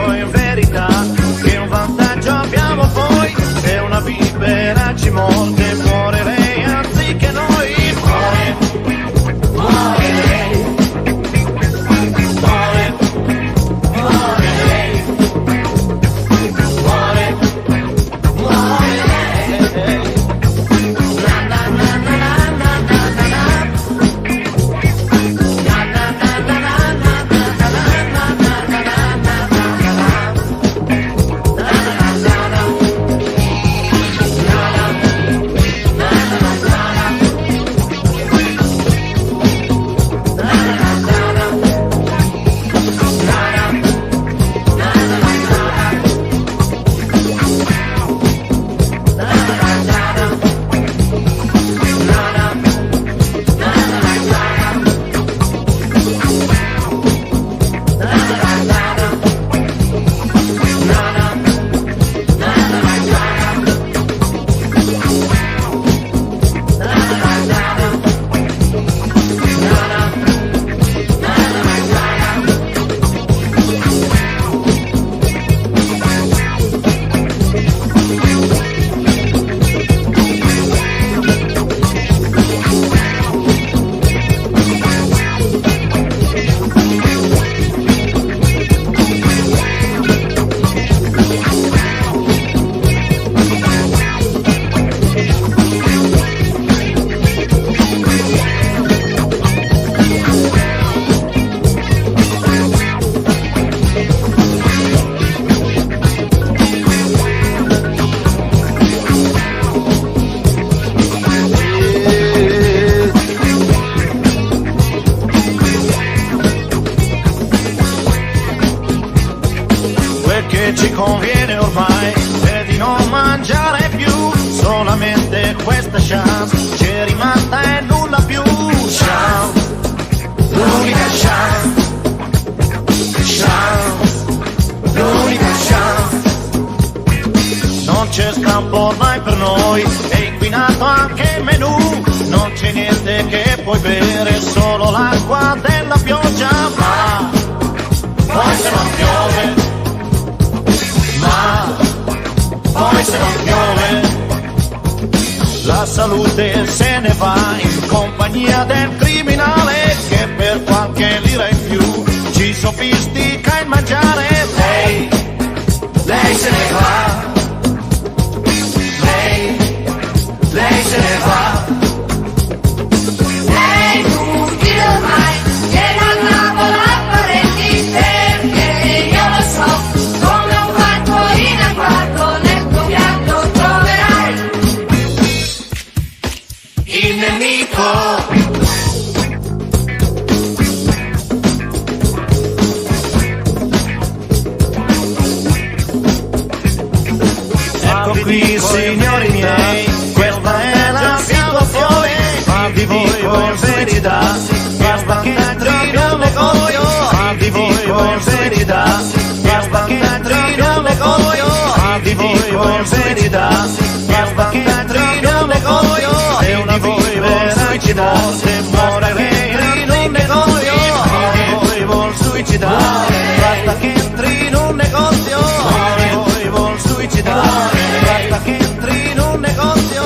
dico in verità che un vantaggio abbiamo poi, se una vipera ci morde muore lei anziché noi. Muore lei, muore lei, muore lei. Na na na na na na na na. Na na na na na na Ci conviene ormai è di non mangiare più, solamente questa chance ci è rimasta e nulla più. Chance, l'unica chance, chance, l'unica chance. Non c'è scampo ormai per noi, è inquinato anche il menù, non c'è niente che puoi bere, solo l'acqua della pioggia. Ma poi se non piove, poi se non piove, la salute se ne va in compagnia del criminale che per qualche lira in più ci sofistica il mangiare. Lei se ne va, lei se ne va. Lei non dire mai che non lavo l'apparecchi perché io lo so. In acquato nel tuo piatto troverai il nemico. Ecco qui signori miei, questa è la situazione, ma di voi con verità, basta che entri in un negozio, ma di voi con verità, basta che entri in un negozio, ma di voi con verità, basta che entri in un negozio, e una vipera ci morte muore lei in un negozio, ma di voi vuol suicidare, basta che entri in un negozio, ma di voi vuol suicidare, basta che entri in un negozio,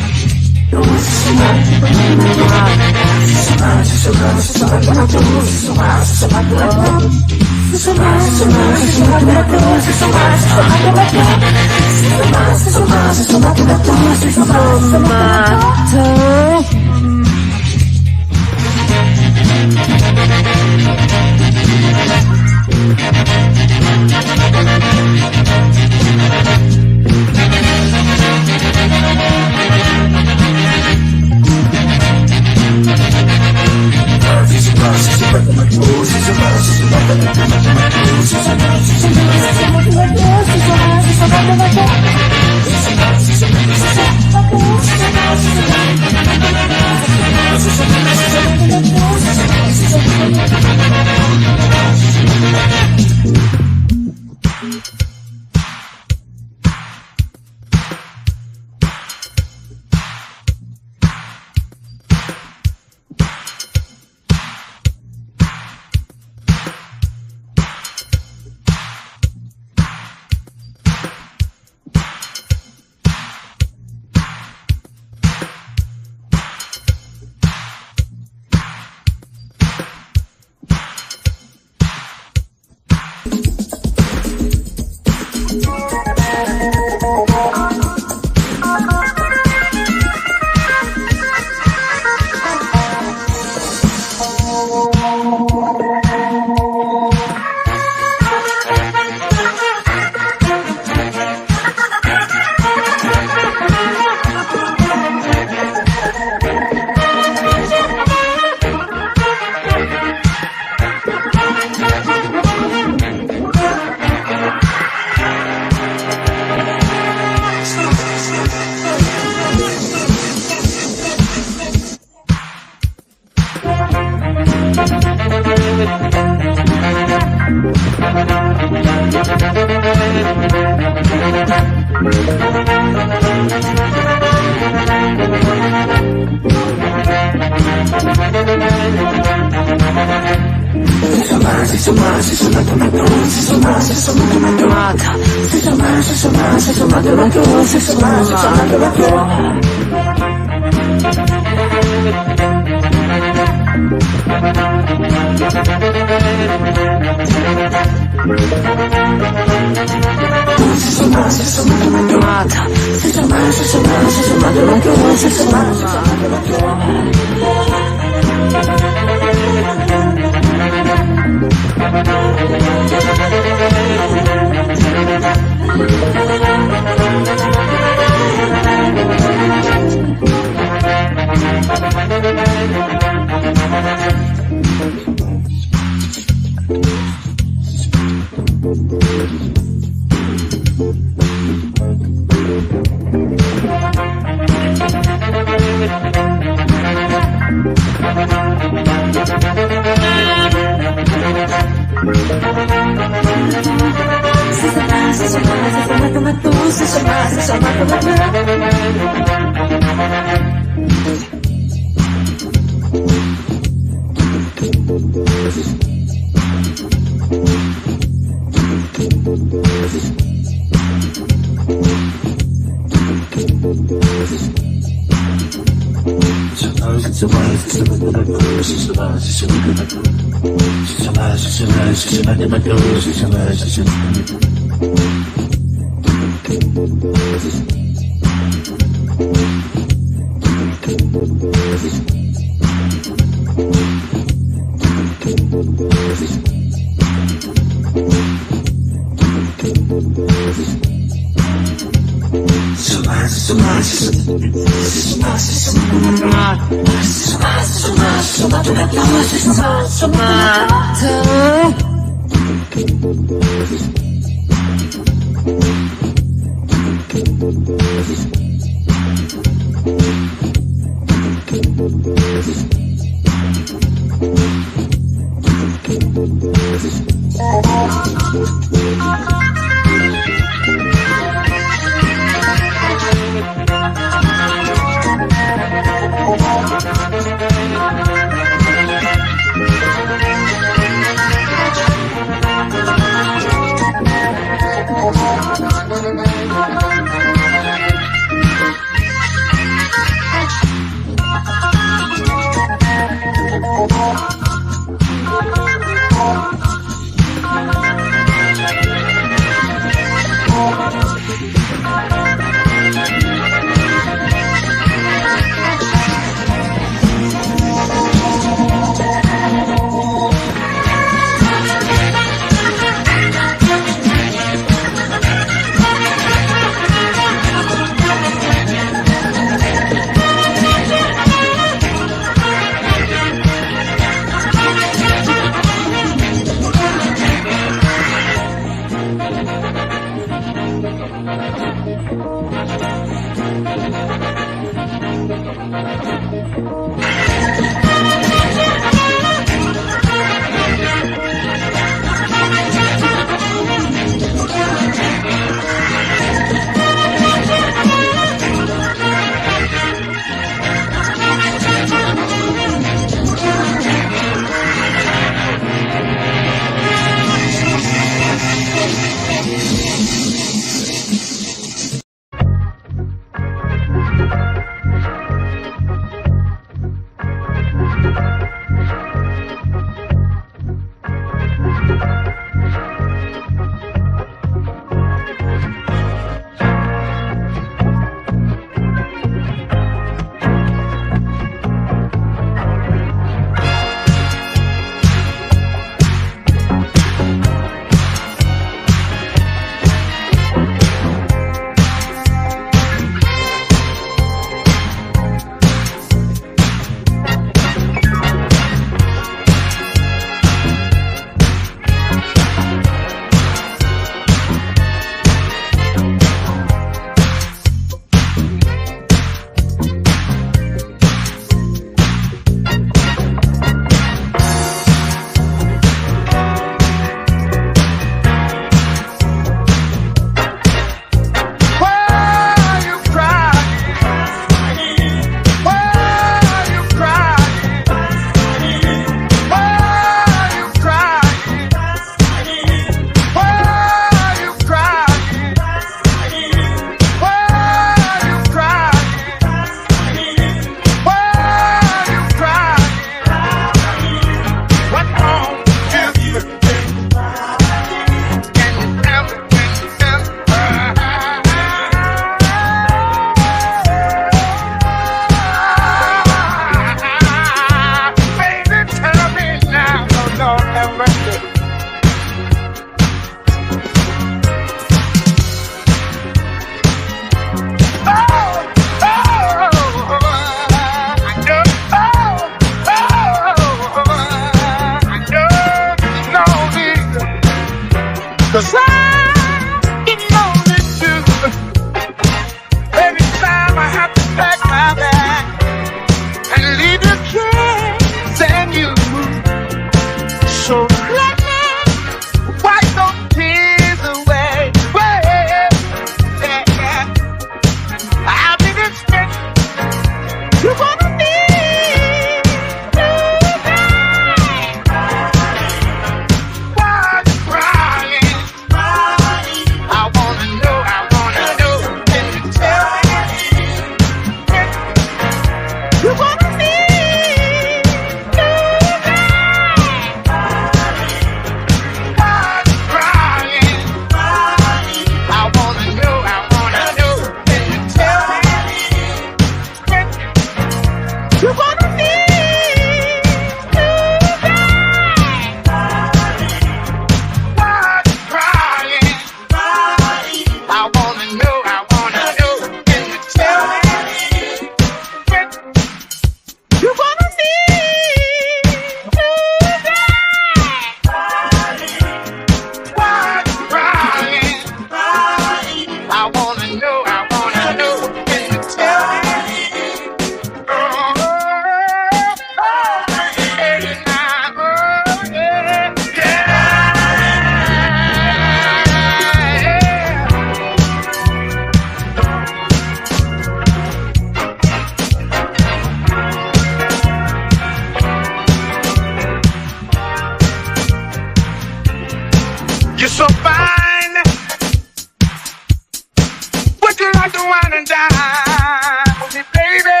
like to wine and dine with me, baby?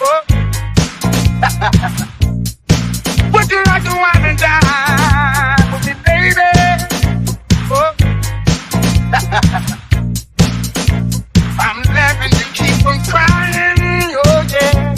Oh. Would you like to wine and dine with me, baby? Oh. I'm laughing, you keep on crying, oh yeah.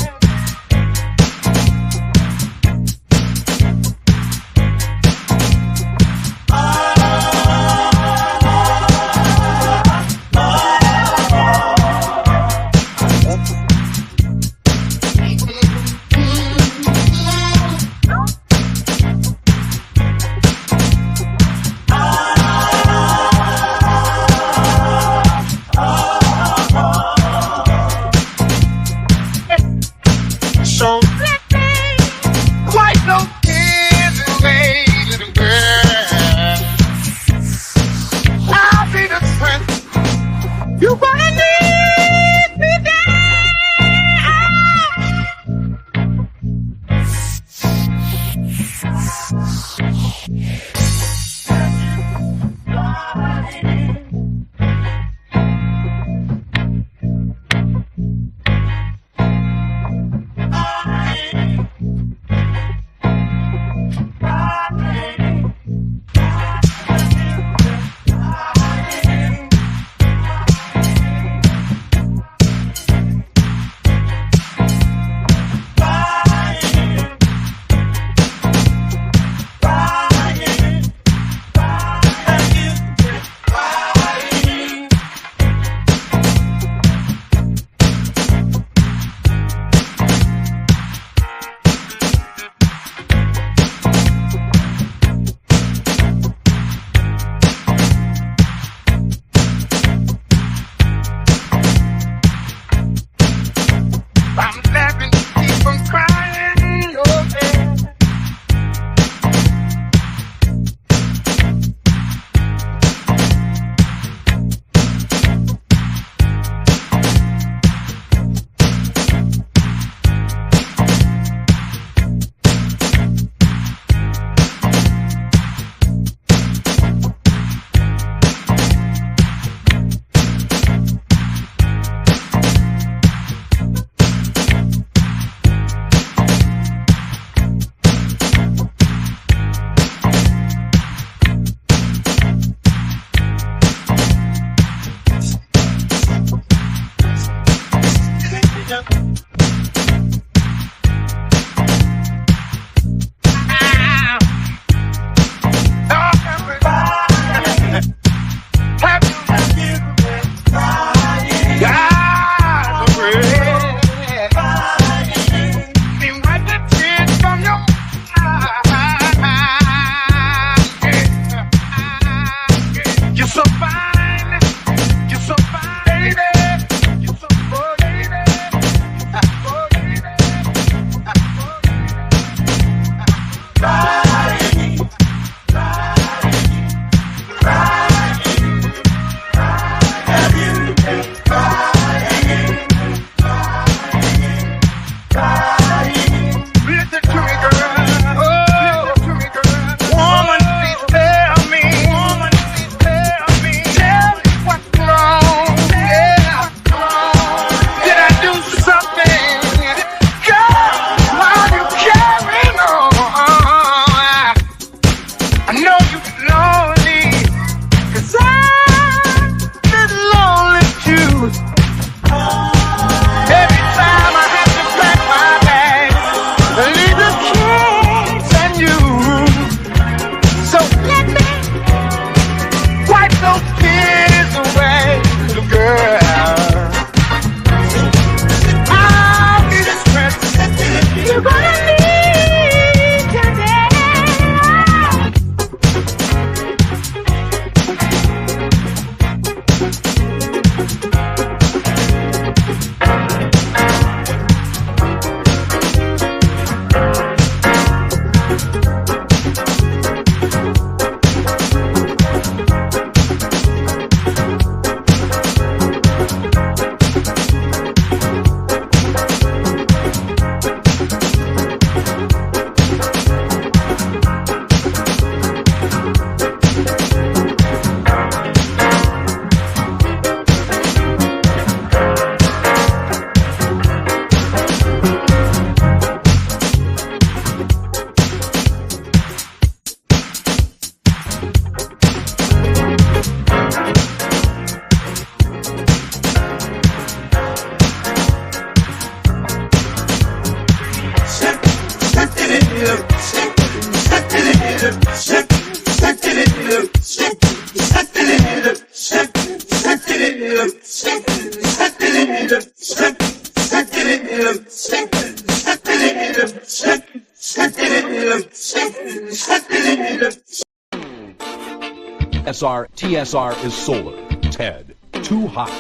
TSR is solar, TED, too hot,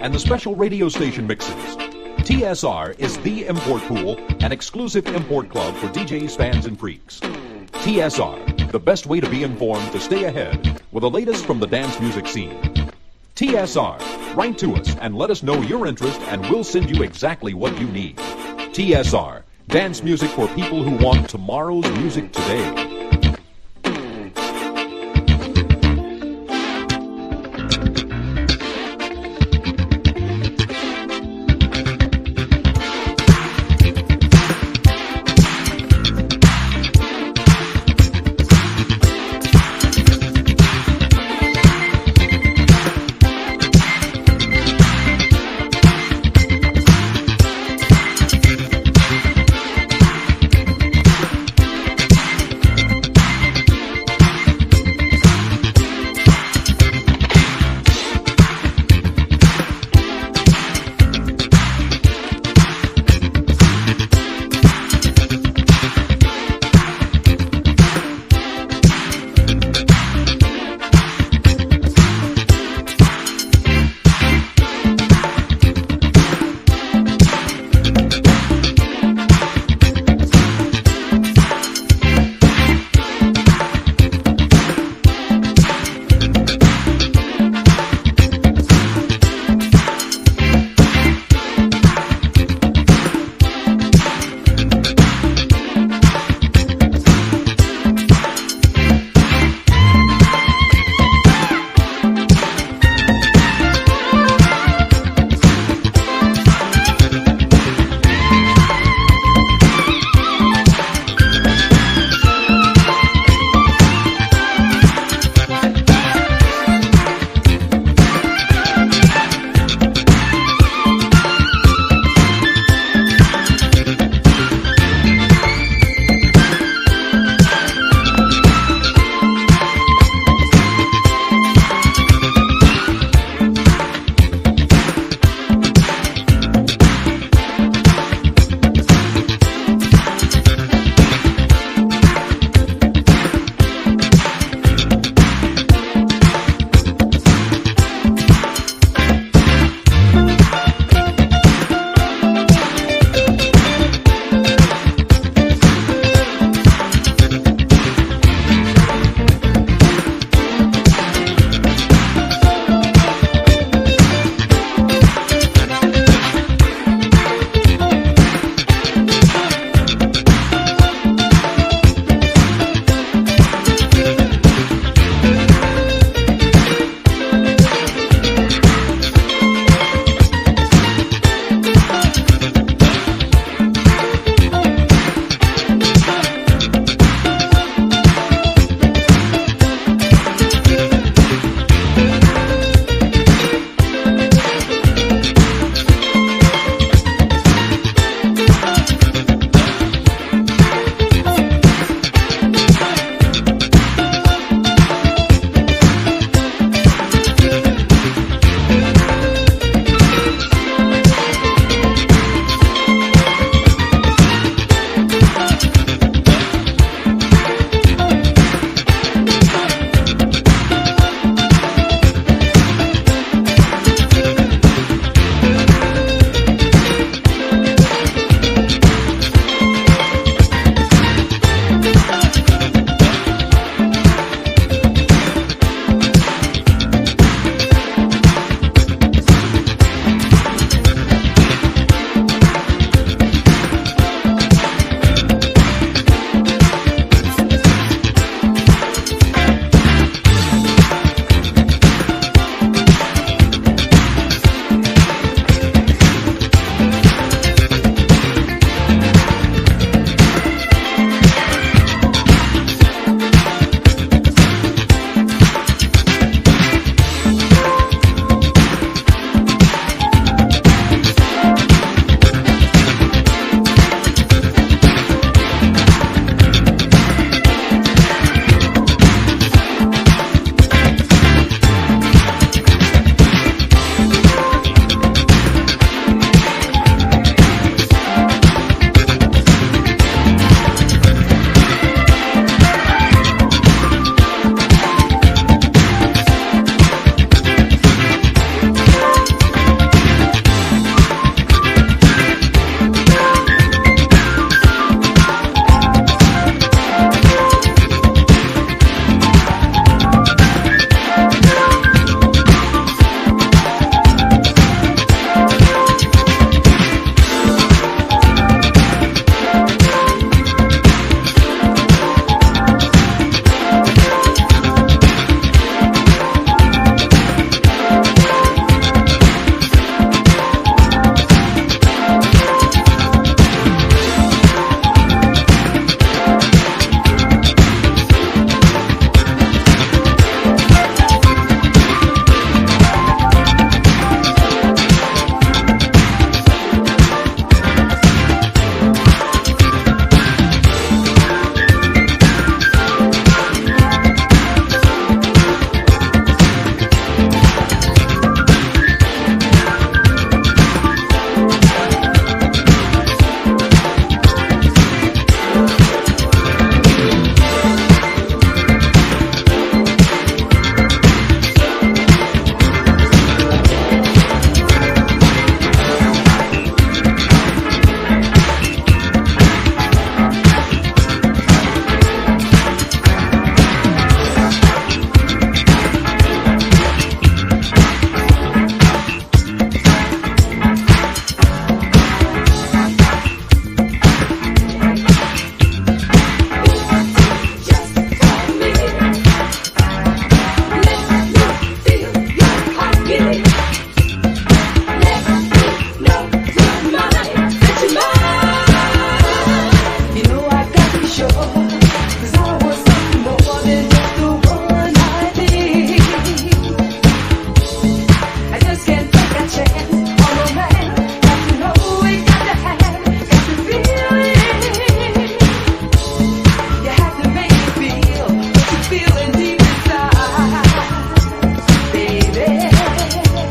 and the special radio station mixes. TSR is the import pool and exclusive import club for DJs, fans, and freaks. TSR, the best way to be informed to stay ahead with the latest from the dance music scene. TSR, write to us and let us know your interest and we'll send you exactly what you need. TSR, dance music for people who want tomorrow's music today. Feeling deep inside, baby.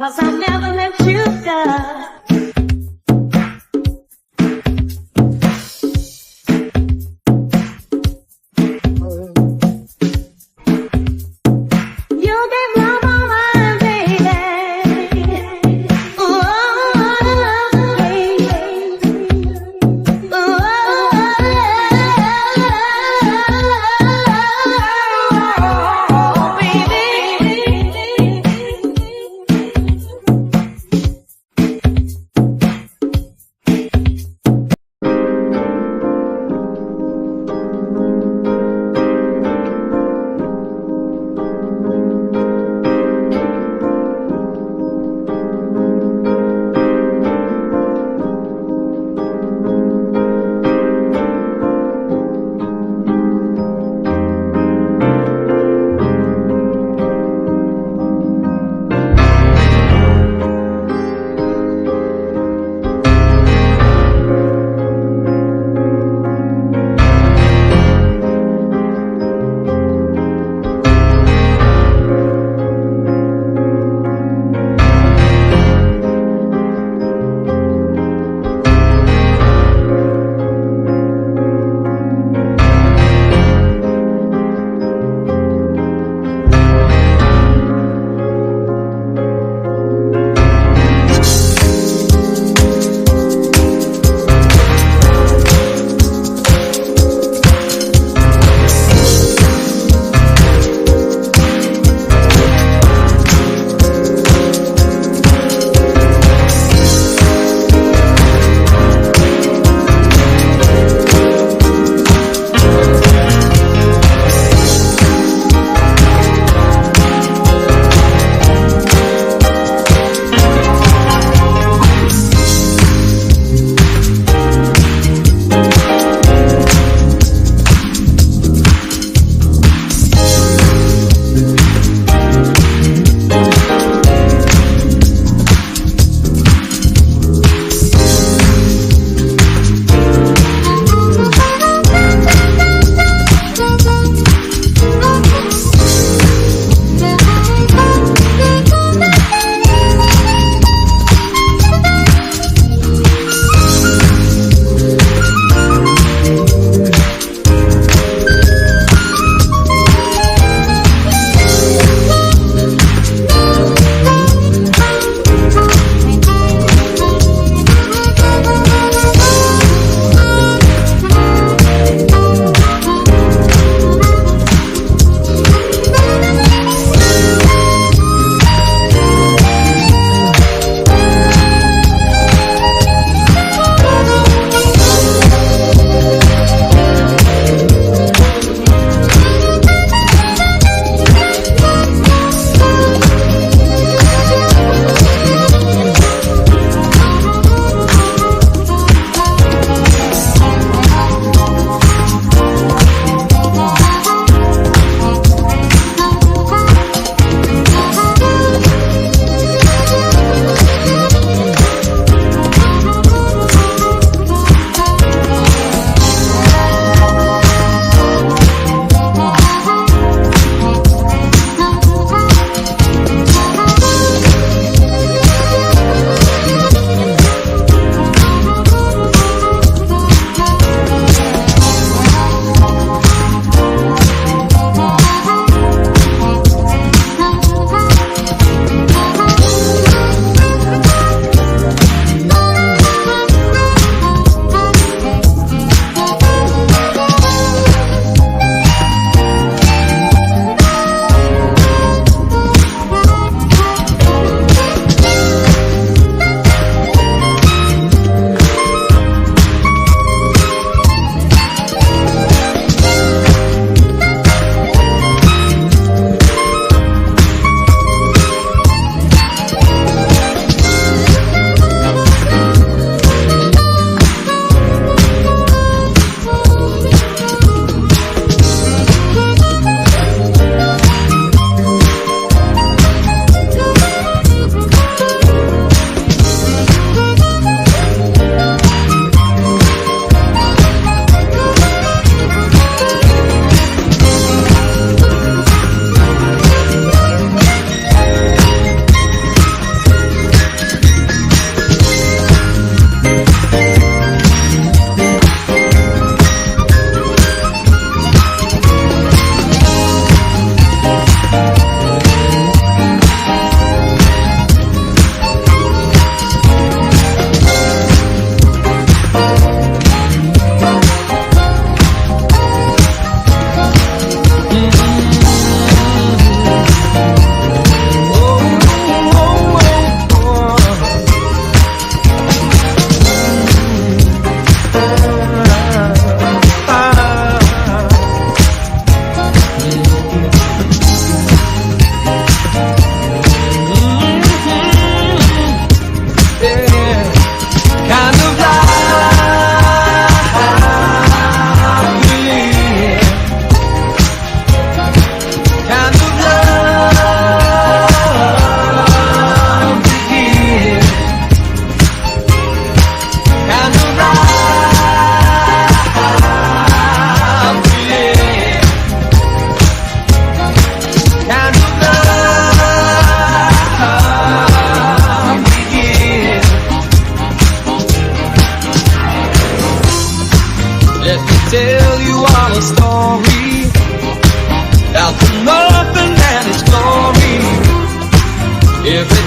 'cause I'll never let you go.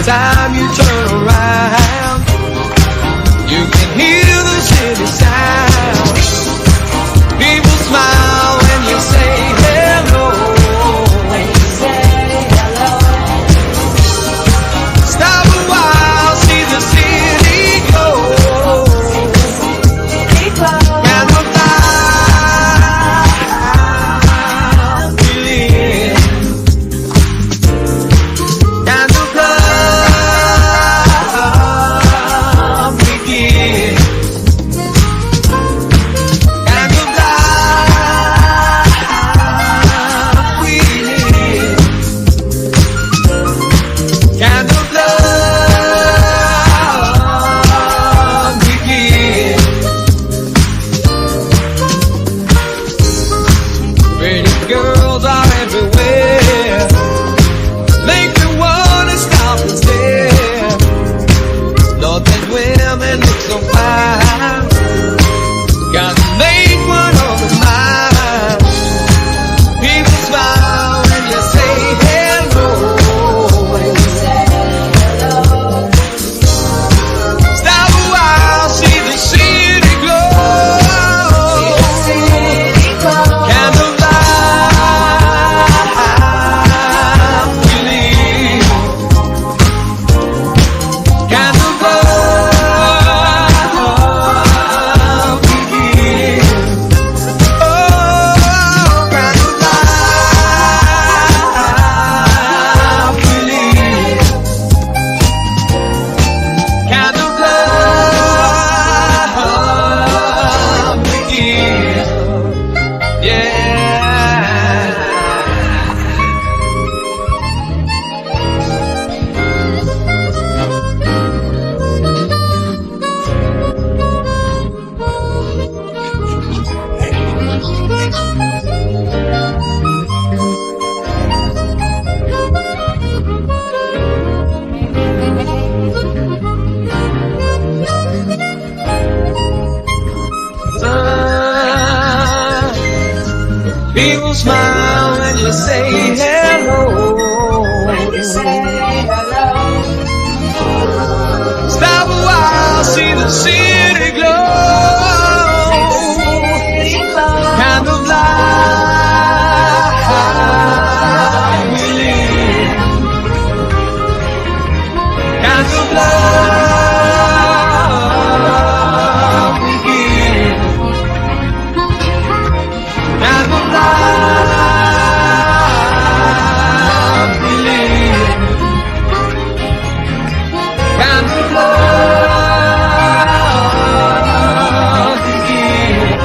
time you turn around, you can hear the city sound. People smile when you say hello. When you say hello. Stop a while, see the city go. People smile when you say hello. When you say hello. Stop a while, see the city glow. Kind of life we live. Kind of love we give. Kind of life we live. Kind of love we give.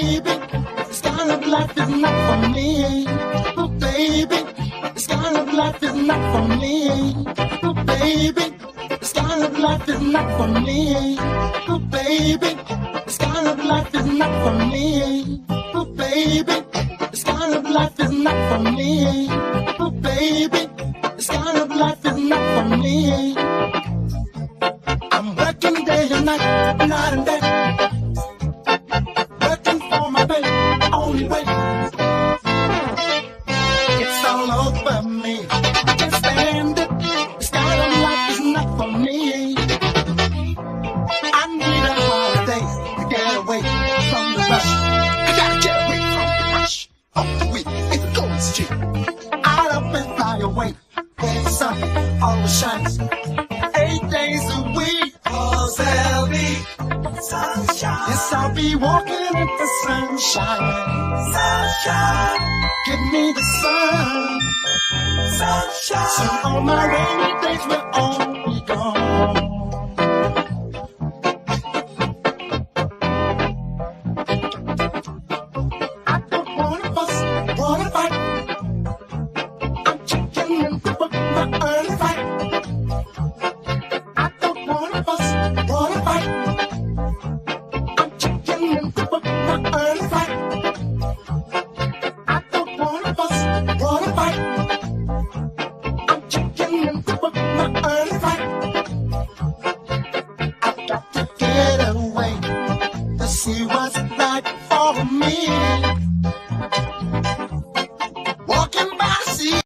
baby, this kind of life is not for me. Oh, baby, this kind of life is not for me. Oh, baby, this kind of life is not for me. Oh, baby, this kind of life is not for me. Oh, baby, this kind of life is not for me. Oh, baby, this kind of life is not for me. I'm working day and night, night and day. Working for my pay, only way. It's all over me, I can't stand it. This kind of life is not for me. I need a holiday to get away from the rush. I gotta get away from the rush. Off the week, it's going street. Out up and fly away, where the sun always shines. 8 days a week, 'cause there'll be sunshine. Yes, I'll be walking in the sunshine. Sunshine, give me the sun. Sunshine, so all my rainy days will all be gone. I don't wanna fuss, wanna fight. I'm checking in to book my early flight. I don't wanna fuss, wanna fight. I'm checking in to book my early flight. I don't wanna fuss, wanna fight. I'm checking in to book my early flight. I've got to get away to see what's right for me. Walking by the sea,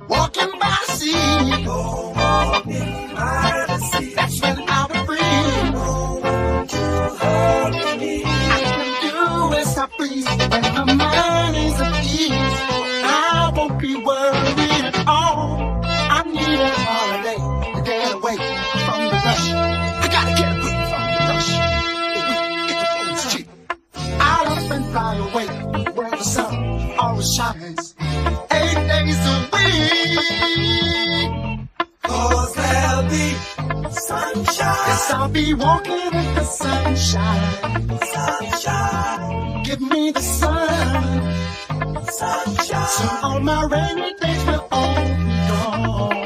walking by the sea. Oh, walking by the sea. That's when I'll be free. No one to hold me. I can do as I please when my mind is at ease. I won't be worried at all. I need a holiday to get away from the rush. I gotta get away from the rush. The week is cheap. I'll up and fly away where the sun always shines. 8 days a week, 'cause there'll be sunshine. Yes, I'll be walking in the sunshine. Sunshine, give me the sun. Sunshine, so all my rainy days will all be gone.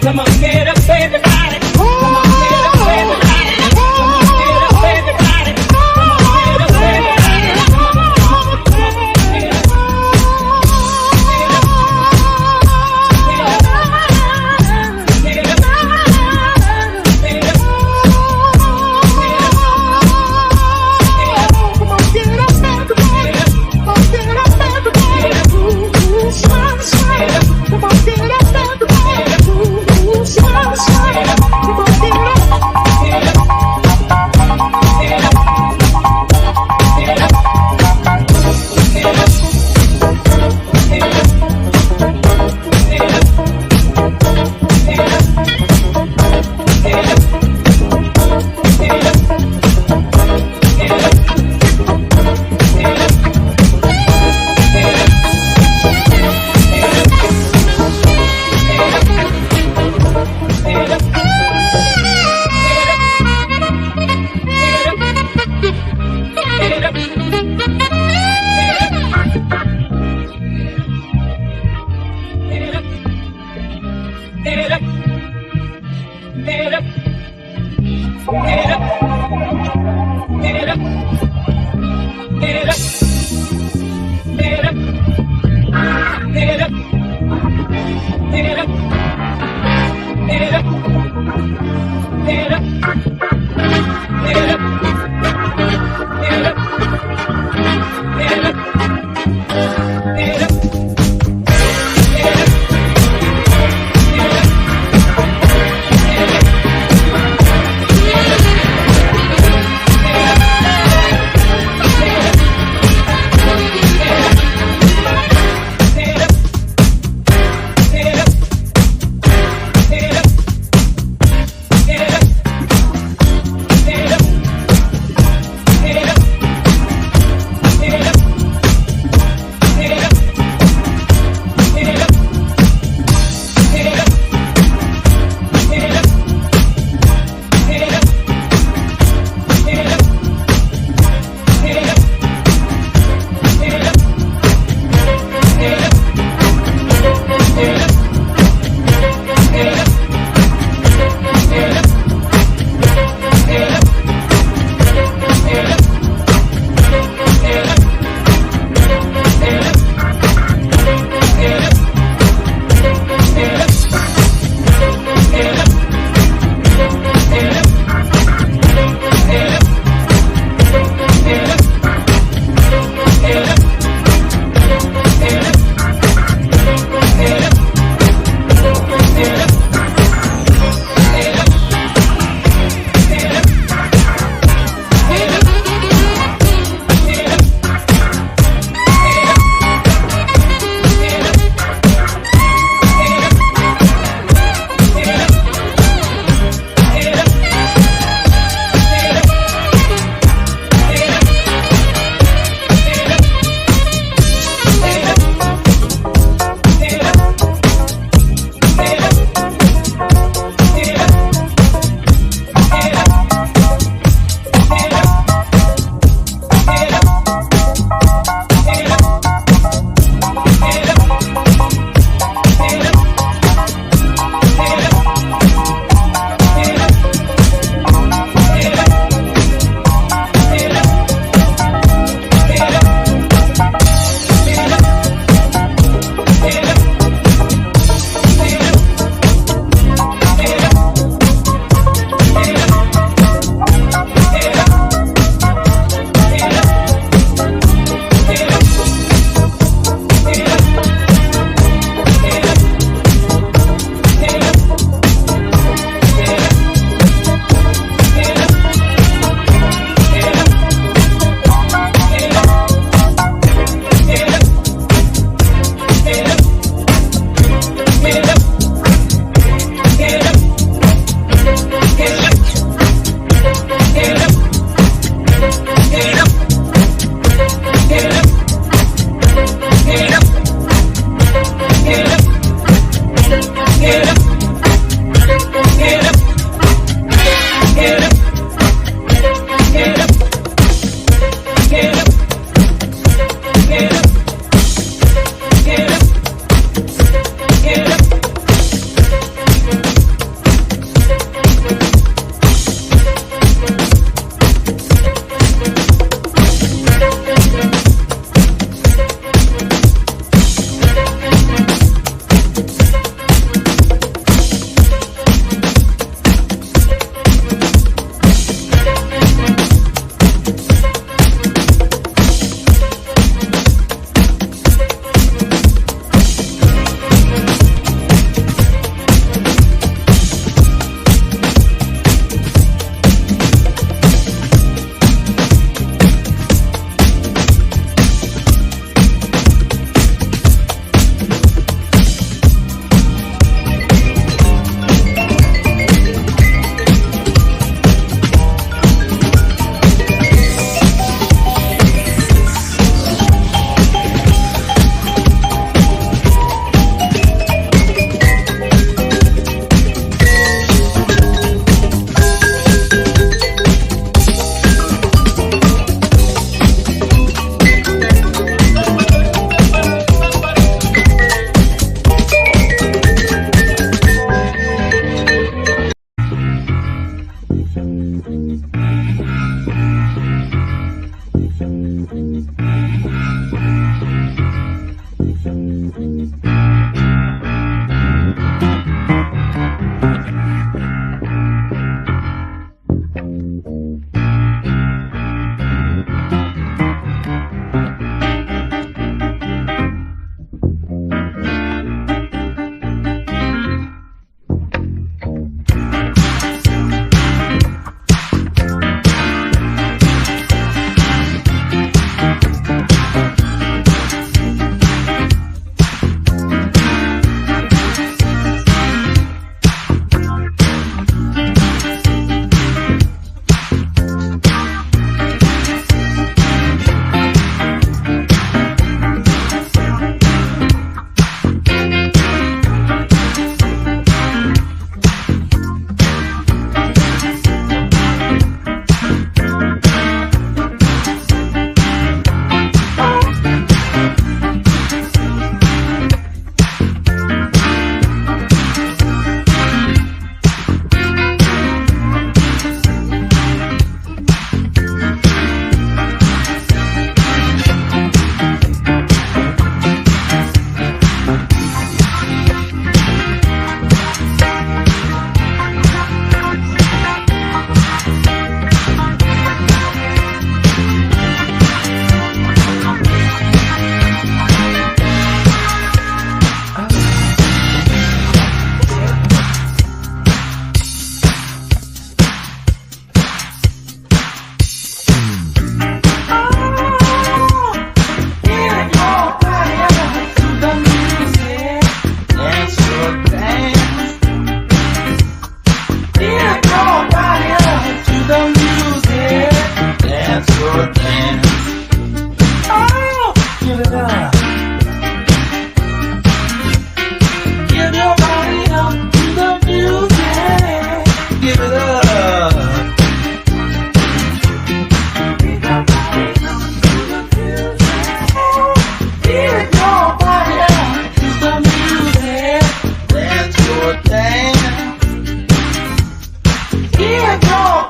Come on, get up, everybody. Come on, get up, everybody. Come on, get up, everybody. Come on, get up, everybody. Come on, get up.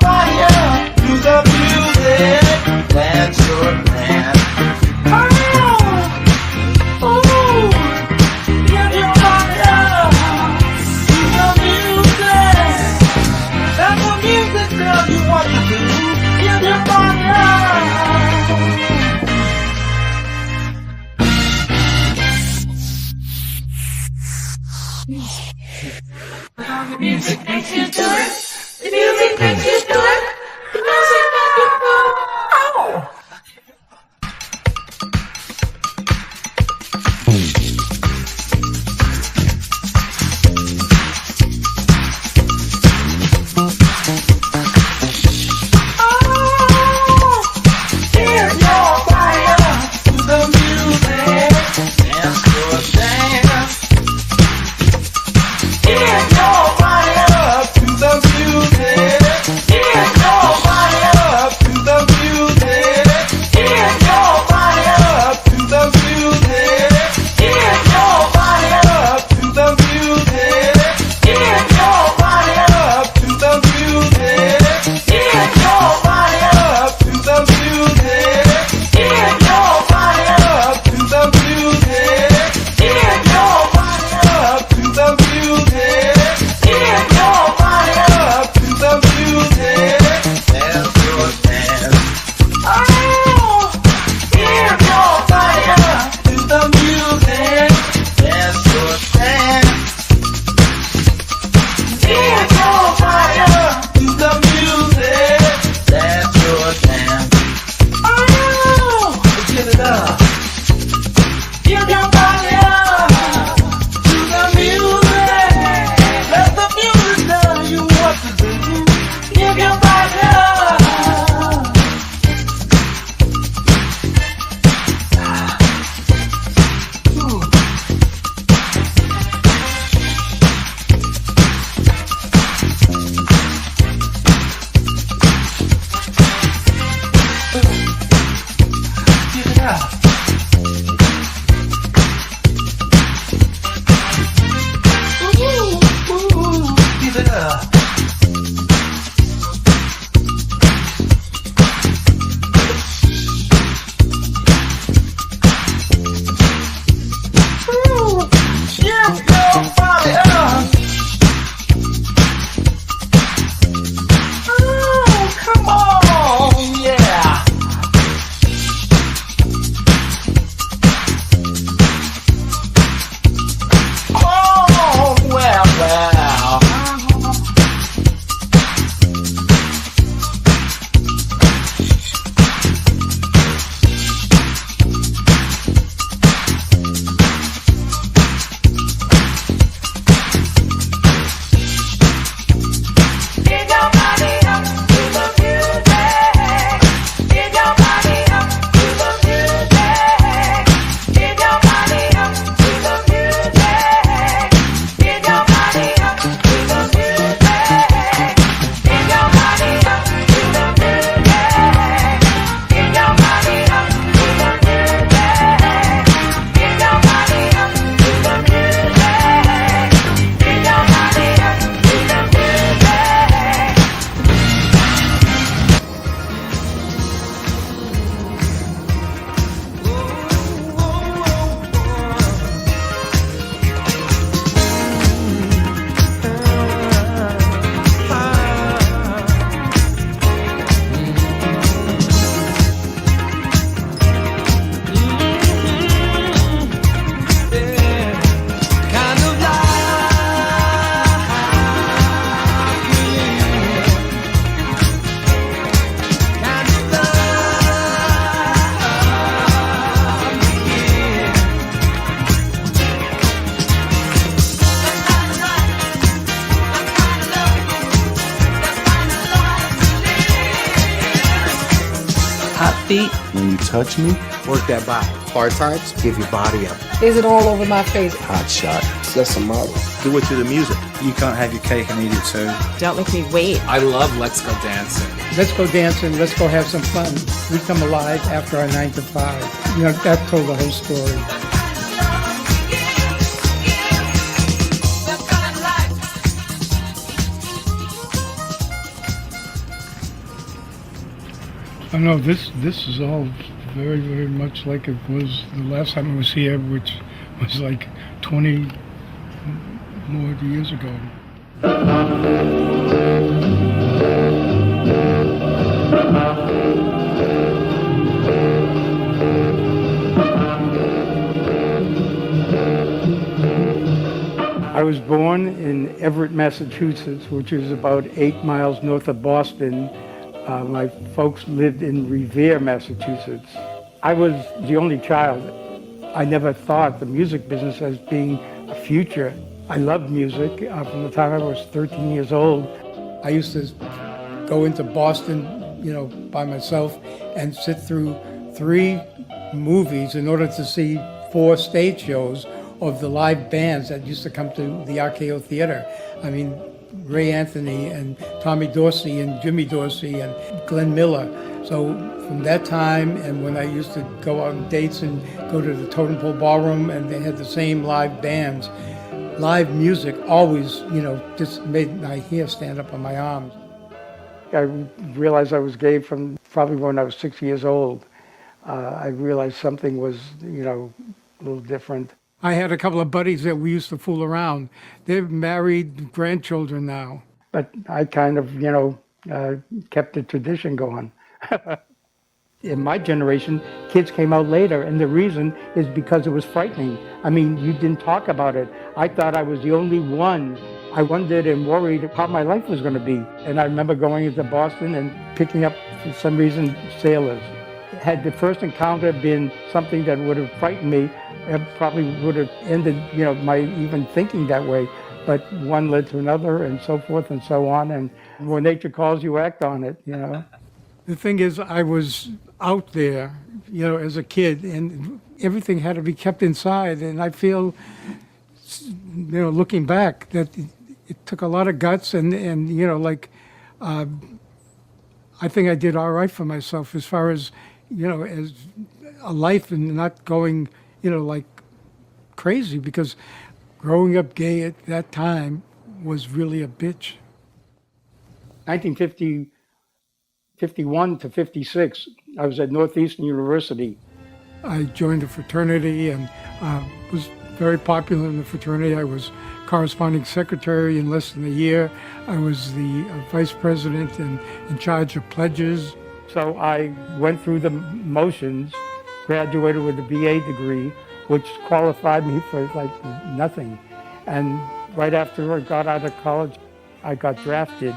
fire to the music. That's your plan. Give your fire to the music. Let the music tell you what to do. Give your fire. The music makes you do it. The music makes you do it. The music makes you do it. Oh. Give your fire to the music. Dance your dance. Give your fire to the music. Give your fire to the music. Give your fire to the music. Give your fire to the music. Give your fire to the music. Give your fire to the music. Give your fire to the music. Give your fire to the music. Give your fire to the music. Dance your dance. Oh, give your fire to the music. Dance your dance. Give your fire to the music. Dance your dance. Oh, give it up. Give your fire to the music. Let the music tell you what to do. Give your fire. Give it up. Give it up. Give your fire. Oh, come on, yeah. Oh, well, well. Give your body up to the music. Give your body up to the music. Give your body up to the music. Give your body up to the music. Give your body up to the music. Give your body up to the music. Give your body up to the music. Give your body up to the kind of life we live. Kind of love we give. Hot feet when you touch me. Work that body. Hard times, give your body up. Is it all over my face? Hot shot. That's a model. Do it to the music. You can't have your cake and eat it too. Don't make me wait. I love Let's Go Dancing. Let's go dancing. Let's go have some fun. We come alive after our 9 to 5. You know, that told the whole story. I know this is all very, very much like it was the last time I was here, which was like 20 more years ago. I was born in Everett, Massachusetts, which is about 8 miles north of Boston. My folks lived in Revere, Massachusetts. I was the only child. I never thought the music business as being a future. I loved music from the time I was 13 years old. I used to go into Boston, by myself and sit through 3 movies in order to see 4 stage shows of the live bands that used to come to the RKO Theater. I mean, Ray Anthony and Tommy Dorsey and Jimmy Dorsey and Glenn Miller. So from that time, and when I used to go on dates and go to the Totem Pole Ballroom and they had the same live bands, live music always, just made my hair stand up on my arms. I realized I was gay from probably when I was 6 years old. I realized something was, a little different. I had a couple of buddies that we used to fool around. They've married grandchildren now. But I kind of, kept the tradition going. In my generation, kids came out later, and the reason is because it was frightening. I mean, you didn't talk about it. I thought I was the only one. I wondered and worried how my life was going to be. And I remember going into Boston and picking up, for some reason, sailors. Had the first encounter been something that would have frightened me, it probably would have ended, my even thinking that way. But one led to another and so forth and so on. And when nature calls, you act on it, The thing is, I was out there, as a kid, and everything had to be kept inside. And I feel, looking back, that it took a lot of guts and I think I did all right for myself as far as, as a life and not going, like crazy, because growing up gay at that time was really a bitch. 1951 to 56, I was at Northeastern University. I joined a fraternity and was very popular in the fraternity. I was corresponding secretary in less than a year. I was the vice president and in charge of pledges. So I went through the motions, graduated with a BA degree, which qualified me for like nothing. And right after I got out of college, I got drafted.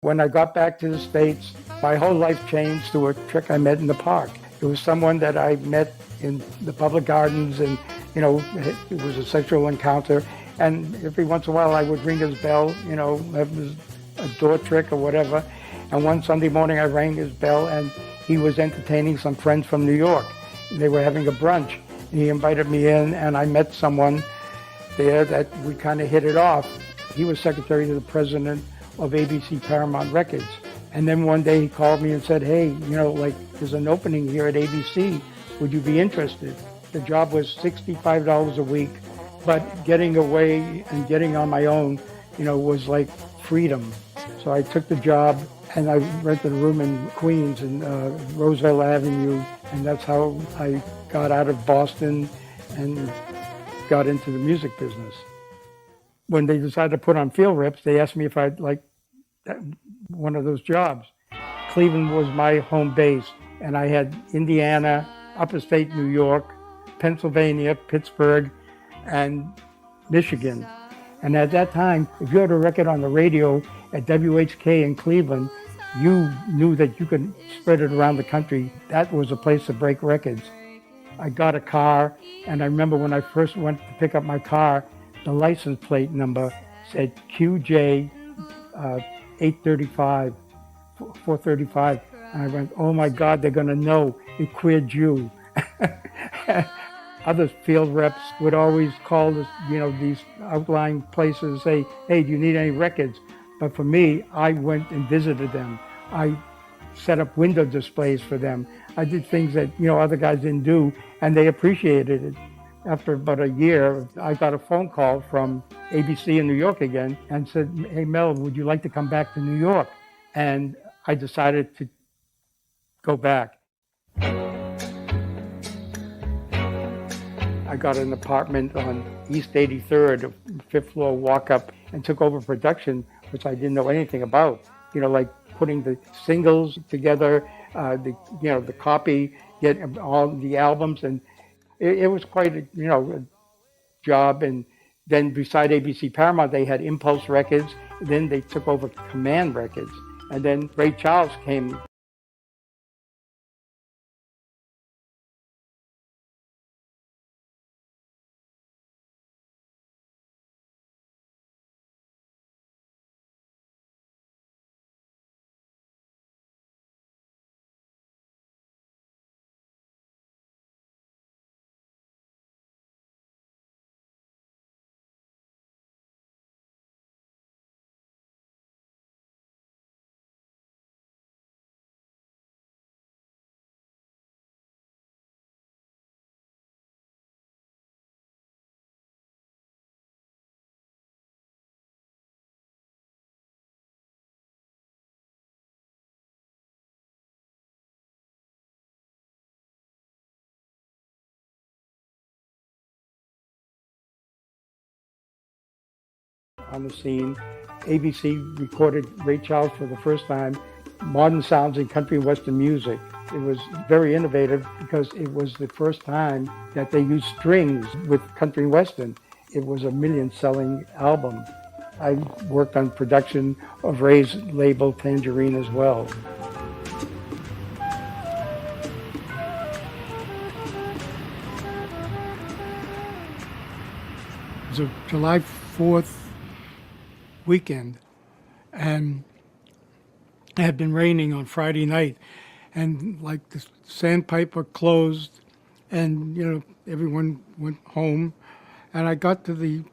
When I got back to the States, my whole life changed through a trick I met in the park. It was someone that I met in the public gardens, and it was a sexual encounter. And every once in a while I would ring his bell, it was a door trick or whatever. And one Sunday morning I rang his bell and he was entertaining some friends from New York. They were having a brunch. He invited me in and I met someone there that we kind of hit it off. He was secretary to the president of ABC Paramount Records. And then one day he called me and said, hey, there's an opening here at ABC. Would you be interested? The job was $65 a week, but getting away and getting on my own, was like freedom. So I took the job and I rented a room in Queens and Roosevelt Avenue. And that's how I got out of Boston and got into the music business. When they decided to put on field reps, they asked me if I'd like one of those jobs. Cleveland was my home base, and I had Indiana, upstate New York, Pennsylvania, Pittsburgh, and Michigan. And at that time, if you had a record on the radio at WHK in Cleveland, you knew that you could spread it around the country. That was a place to break records. I got a car, and I remember when I first went to pick up my car, the license plate number said QJ 835, 435. And I went, oh my God, they're gonna know a queer Jew. Other field reps would always call this, these outlying places, say, hey, do you need any records? But for me, I went and visited them. I set up window displays for them. I did things that, other guys didn't do, and they appreciated it. After about a year, I got a phone call from ABC in New York again and said, hey, Mel, would you like to come back to New York? And I decided to go back. I got an apartment on East 83rd, a fifth floor walk up, and took over production, which I didn't know anything about. Like putting the singles together, the copy, get all the albums, and it was quite a job. And then beside ABC Paramount, they had Impulse Records. Then they took over Command Records, and then Ray Charles came. On the scene. ABC recorded Ray Charles for the first time, modern sounds in country and western music. It was very innovative because it was the first time that they used strings with country and western. It was a million-selling album. I worked on production of Ray's label Tangerine as well. It was a July 4th weekend, and it had been raining on Friday night, and like the sandpiper closed, and everyone went home, and I got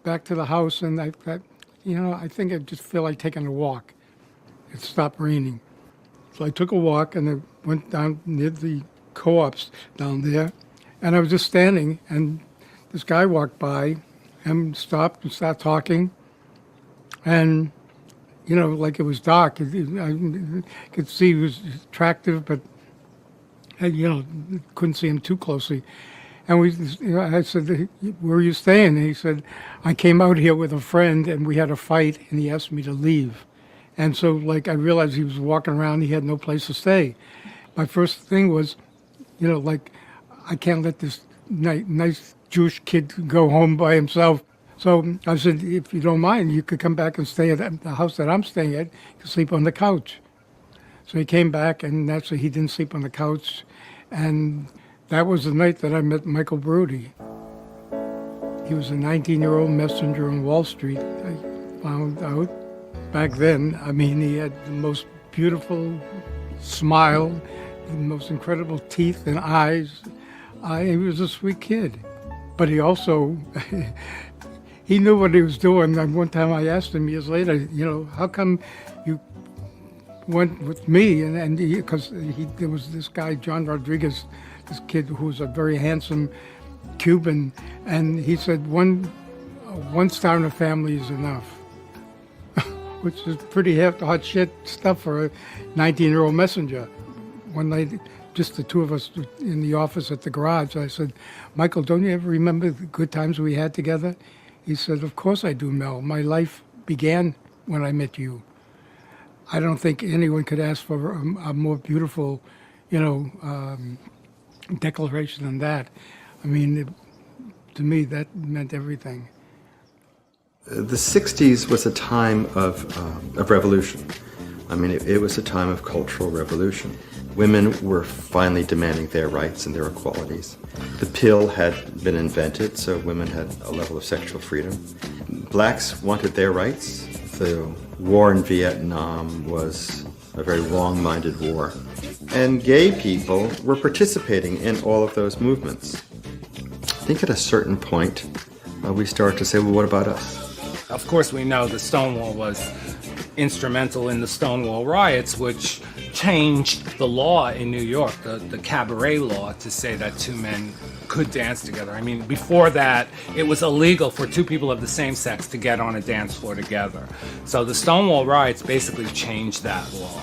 back to the house, and I thought, I think I just feel like taking a walk. It stopped raining, so I took a walk, and I went down near the co-ops down there, and I was just standing, and this guy walked by and stopped and started talking. And, like it was dark. I could see he was attractive, but, couldn't see him too closely. And I said, where are you staying? And he said, I came out here with a friend, and we had a fight, and he asked me to leave. And so, I realized he was walking around. He had no place to stay. My first thing was, I can't let this nice Jewish kid go home by himself. So I said, if you don't mind, you could come back and stay at the house that I'm staying at. You can sleep on the couch. So he came back, and naturally he didn't sleep on the couch. And that was the night that I met Michael Brody. He was a 19-year-old messenger on Wall Street, I found out. Back then, he had the most beautiful smile, the most incredible teeth and eyes. He was a sweet kid. But he also... He knew what he was doing. And one time I asked him years later, how come you went with me? And because there was this guy, John Rodriguez, this kid who was a very handsome Cuban, and he said, one star in a family is enough, which is pretty hot shit stuff for a 19-year-old messenger. One night, just the two of us in the office at the garage, I said, Michael, don't you ever remember the good times we had together? He said, of course I do, Mel. My life began when I met you. I don't think anyone could ask for a more beautiful, declaration than that. To me, that meant everything. The 60s was a time of revolution. It was a time of cultural revolution. Women were finally demanding their rights and their equalities. The pill had been invented, so women had a level of sexual freedom. Blacks wanted their rights. The war in Vietnam was a very wrong-minded war. And gay people were participating in all of those movements. I think at a certain point, we started to say, well, what about us? Of course, we know that Stonewall was instrumental in the Stonewall riots, which changed the law in New York, the cabaret law, to say that two men could dance together. Before that, it was illegal for two people of the same sex to get on a dance floor together. So the Stonewall riots basically changed that law.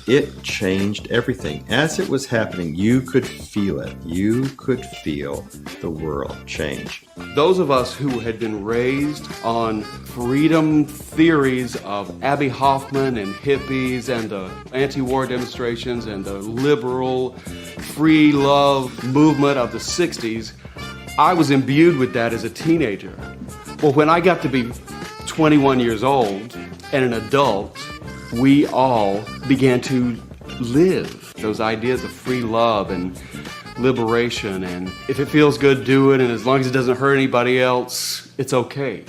It changed everything. As it was happening, you could feel it. You could feel the world change. Those of us who had been raised on freedom theories of Abbie Hoffman and hippies and the anti-war demonstrations and the liberal free love movement of the 60s, I was imbued with that as a teenager. Well, when I got to be 21 years old and an adult, we all began to live those ideas of free love and liberation, and if it feels good, do it, and as long as it doesn't hurt anybody else, it's okay.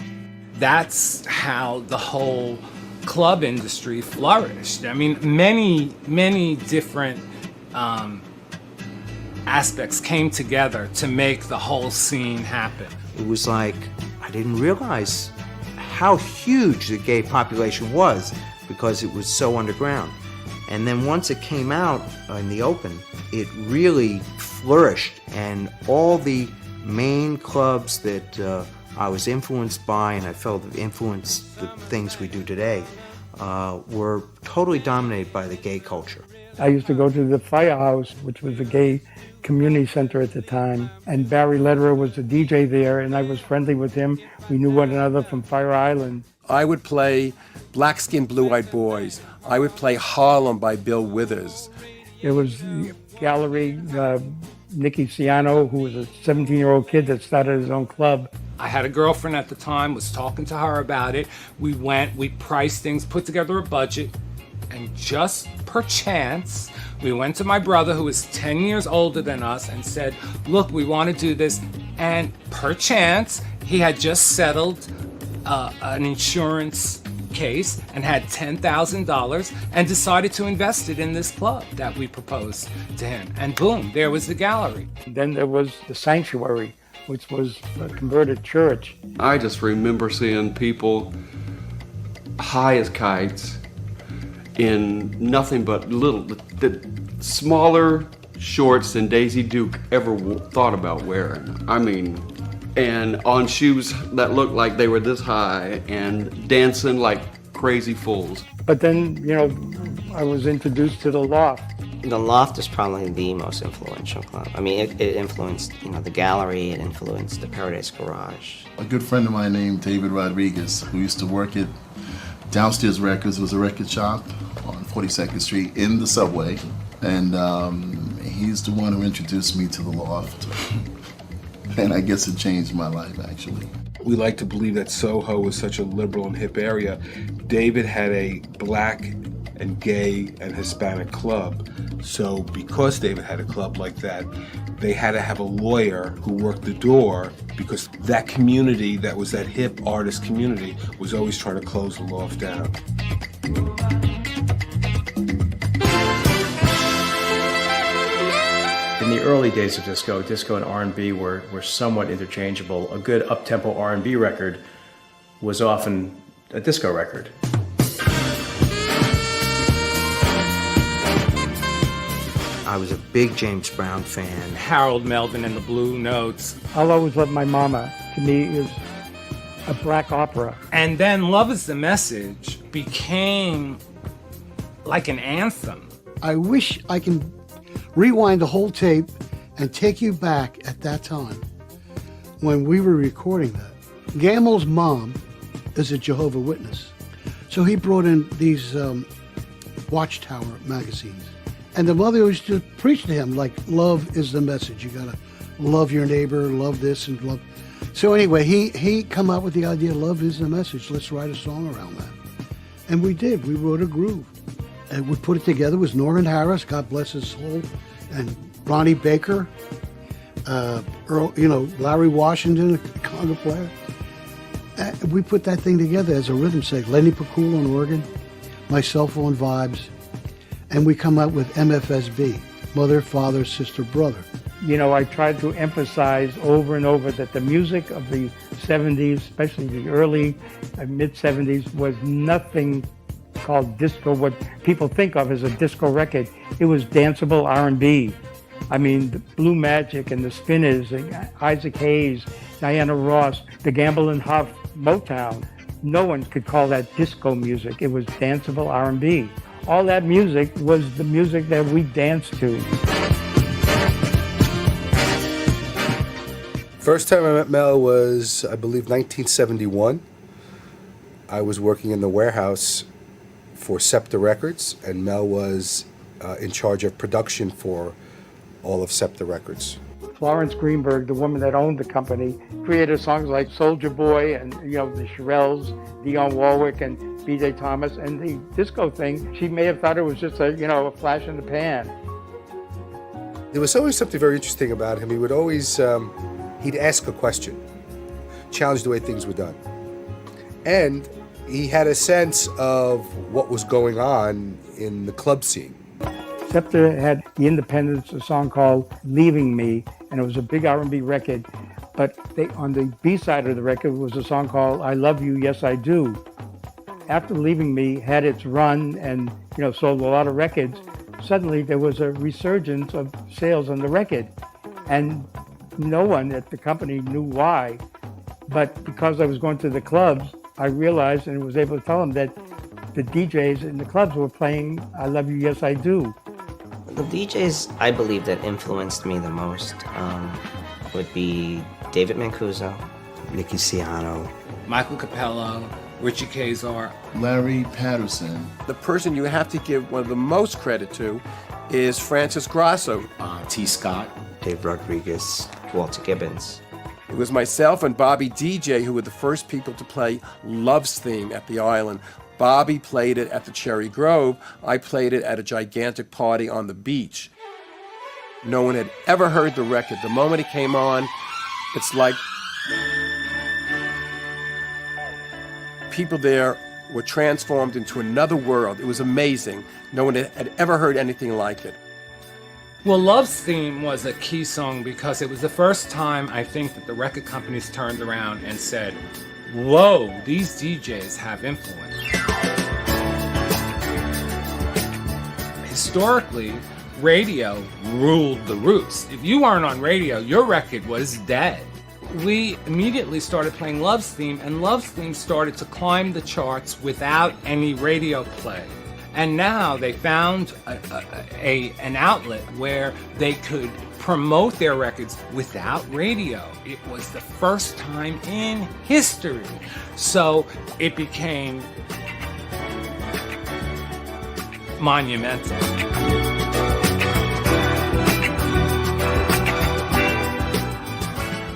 That's how the whole club industry flourished. I mean, many different aspects came together to make the whole scene happen. It was like, I didn't realize how huge the gay population was because it was so underground. And then once it came out in the open, it really flourished, and all the main clubs that I was influenced by and I felt influenced the things we do today were totally dominated by the gay culture. I used to go to the Firehouse, which was a gay community center at the time, and Barry Lederer was the DJ there, and I was friendly with him. We knew one another from Fire Island. I would play Black Skin, Blue-Eyed Boys. I would play Harlem by Bill Withers. There was the gallery, Nicky Ciano, who was a 17-year-old kid that started his own club. I had a girlfriend at the time, was talking to her about it. We went, we priced things, put together a budget, and just perchance, we went to my brother, who was 10 years older than us, and said, look, we want to do this. And perchance, he had just settled an insurance case and had $10,000 and decided to invest it in this club that we proposed to him. And boom, there was the gallery. Then there was the Sanctuary, which was a converted church. I just remember seeing people high as kites in nothing but the smaller shorts than Daisy Duke ever thought about wearing. I mean, and on shoes that looked like they were this high and dancing like crazy fools. But then, you know, I was introduced to the Loft. The Loft is probably the most influential club. I mean, it influenced, you know, the gallery, it influenced the Paradise Garage. A good friend of mine named David Rodriguez, who used to work at Downstairs Records, was a record shop on 42nd Street in the subway. And he's the one who introduced me to the Loft. And I guess it changed my life, actually. We like to believe that Soho was such a liberal and hip area. David had a black and gay and Hispanic club. So because David had a club like that, they had to have a lawyer who worked the door, because that community, that was that hip artist community, was always trying to close the Loft down. In the early days of disco and R&B were somewhat interchangeable. A good up-tempo R&B record was often a disco record. I was a big James Brown fan. Harold Melvin and the Blue Notes. I'll always love my mama. To me, is a black opera. And then Love Is the Message became like an anthem. I wish I can rewind the whole tape and take you back at that time when we were recording that. Gamel's mom is a Jehovah's Witness. So he brought in these Watchtower magazines. And the mother used to preach to him like, love is the message. You gotta love your neighbor, love this and love. So anyway, he come up with the idea, love is the message. Let's write a song around that. And we did, we wrote a groove. And we put it together. It was Norman Harris, God bless his soul, and Ronnie Baker, Earl, Larry Washington, a conga player. We put that thing together as a rhythm section. Lenny Pakula on organ, myself on vibes, and we come up with MFSB, mother, father, sister, brother. You know, I tried to emphasize over and over that the music of the 70s, especially the early mid-70s, was nothing called disco, what people think of as a disco record. It was danceable R&B. I mean, the Blue Magic and the Spinners, and Isaac Hayes, Diana Ross, the Gamble and Huff, Motown. no one could call that disco music. It was danceable R&B. All that music was the music that we danced to. First time I met Mel was, I believe, 1971. I was working in the warehouse for SEPTA Records, and Mel was in charge of production for all of SEPTA Records. Florence Greenberg, the woman that owned the company, created songs like Soldier Boy and, the Shirelles, Dionne Warwick and B.J. Thomas. And the disco thing, she may have thought it was just a flash in the pan. There was always something very interesting about him. He would always, he'd ask a question, challenge the way things were done. And he had a sense of what was going on in the club scene. SEPTA had the Independents, a song called Leaving Me, and it was a big R&B record. But on the B-side of the record was a song called I Love You, Yes I Do. After Leaving Me had its run and sold a lot of records, suddenly there was a resurgence of sales on the record. And no one at the company knew why. But because I was going to the clubs, I realized and was able to tell them that the DJs in the clubs were playing I Love You, Yes I Do. The DJs, I believe, that influenced me the most would be David Mancuso, Nicky Ciano, Michael Capello, Richie Kazar, Larry Patterson. The person you have to give one of the most credit to is Francis Grasso. T. Scott, Dave Rodriguez, Walter Gibbons. It was myself and Bobby DJ who were the first people to play Love's Theme at the Island. Bobby played it at the Cherry Grove. I played it at a gigantic party on the beach. No one had ever heard the record. The moment it came on, it's like people there were transformed into another world. It was amazing. No one had ever heard anything like it. Well, Love's Theme was a key song because it was the first time I think that the record companies turned around and said, whoa, these DJs have influence. Historically, radio ruled the roost. If you weren't on radio, your record was dead. We immediately started playing Love's Theme, and Love's Theme started to climb the charts without any radio play. And now they found an outlet where they could promote their records without radio. It was the first time in history. So it became monumental.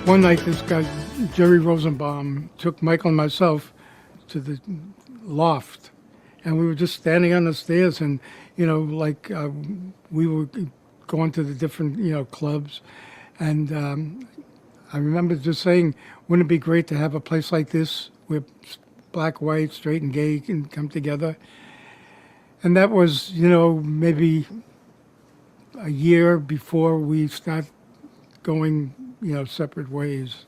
One night, this guy, Jerry Rosenbaum, took Michael and myself to the loft. And we were just standing on the stairs and, we were going to the different, clubs. And I remember just saying, wouldn't it be great to have a place like this where black, white, straight, and gay can come together? And that was, maybe a year before we start going, separate ways.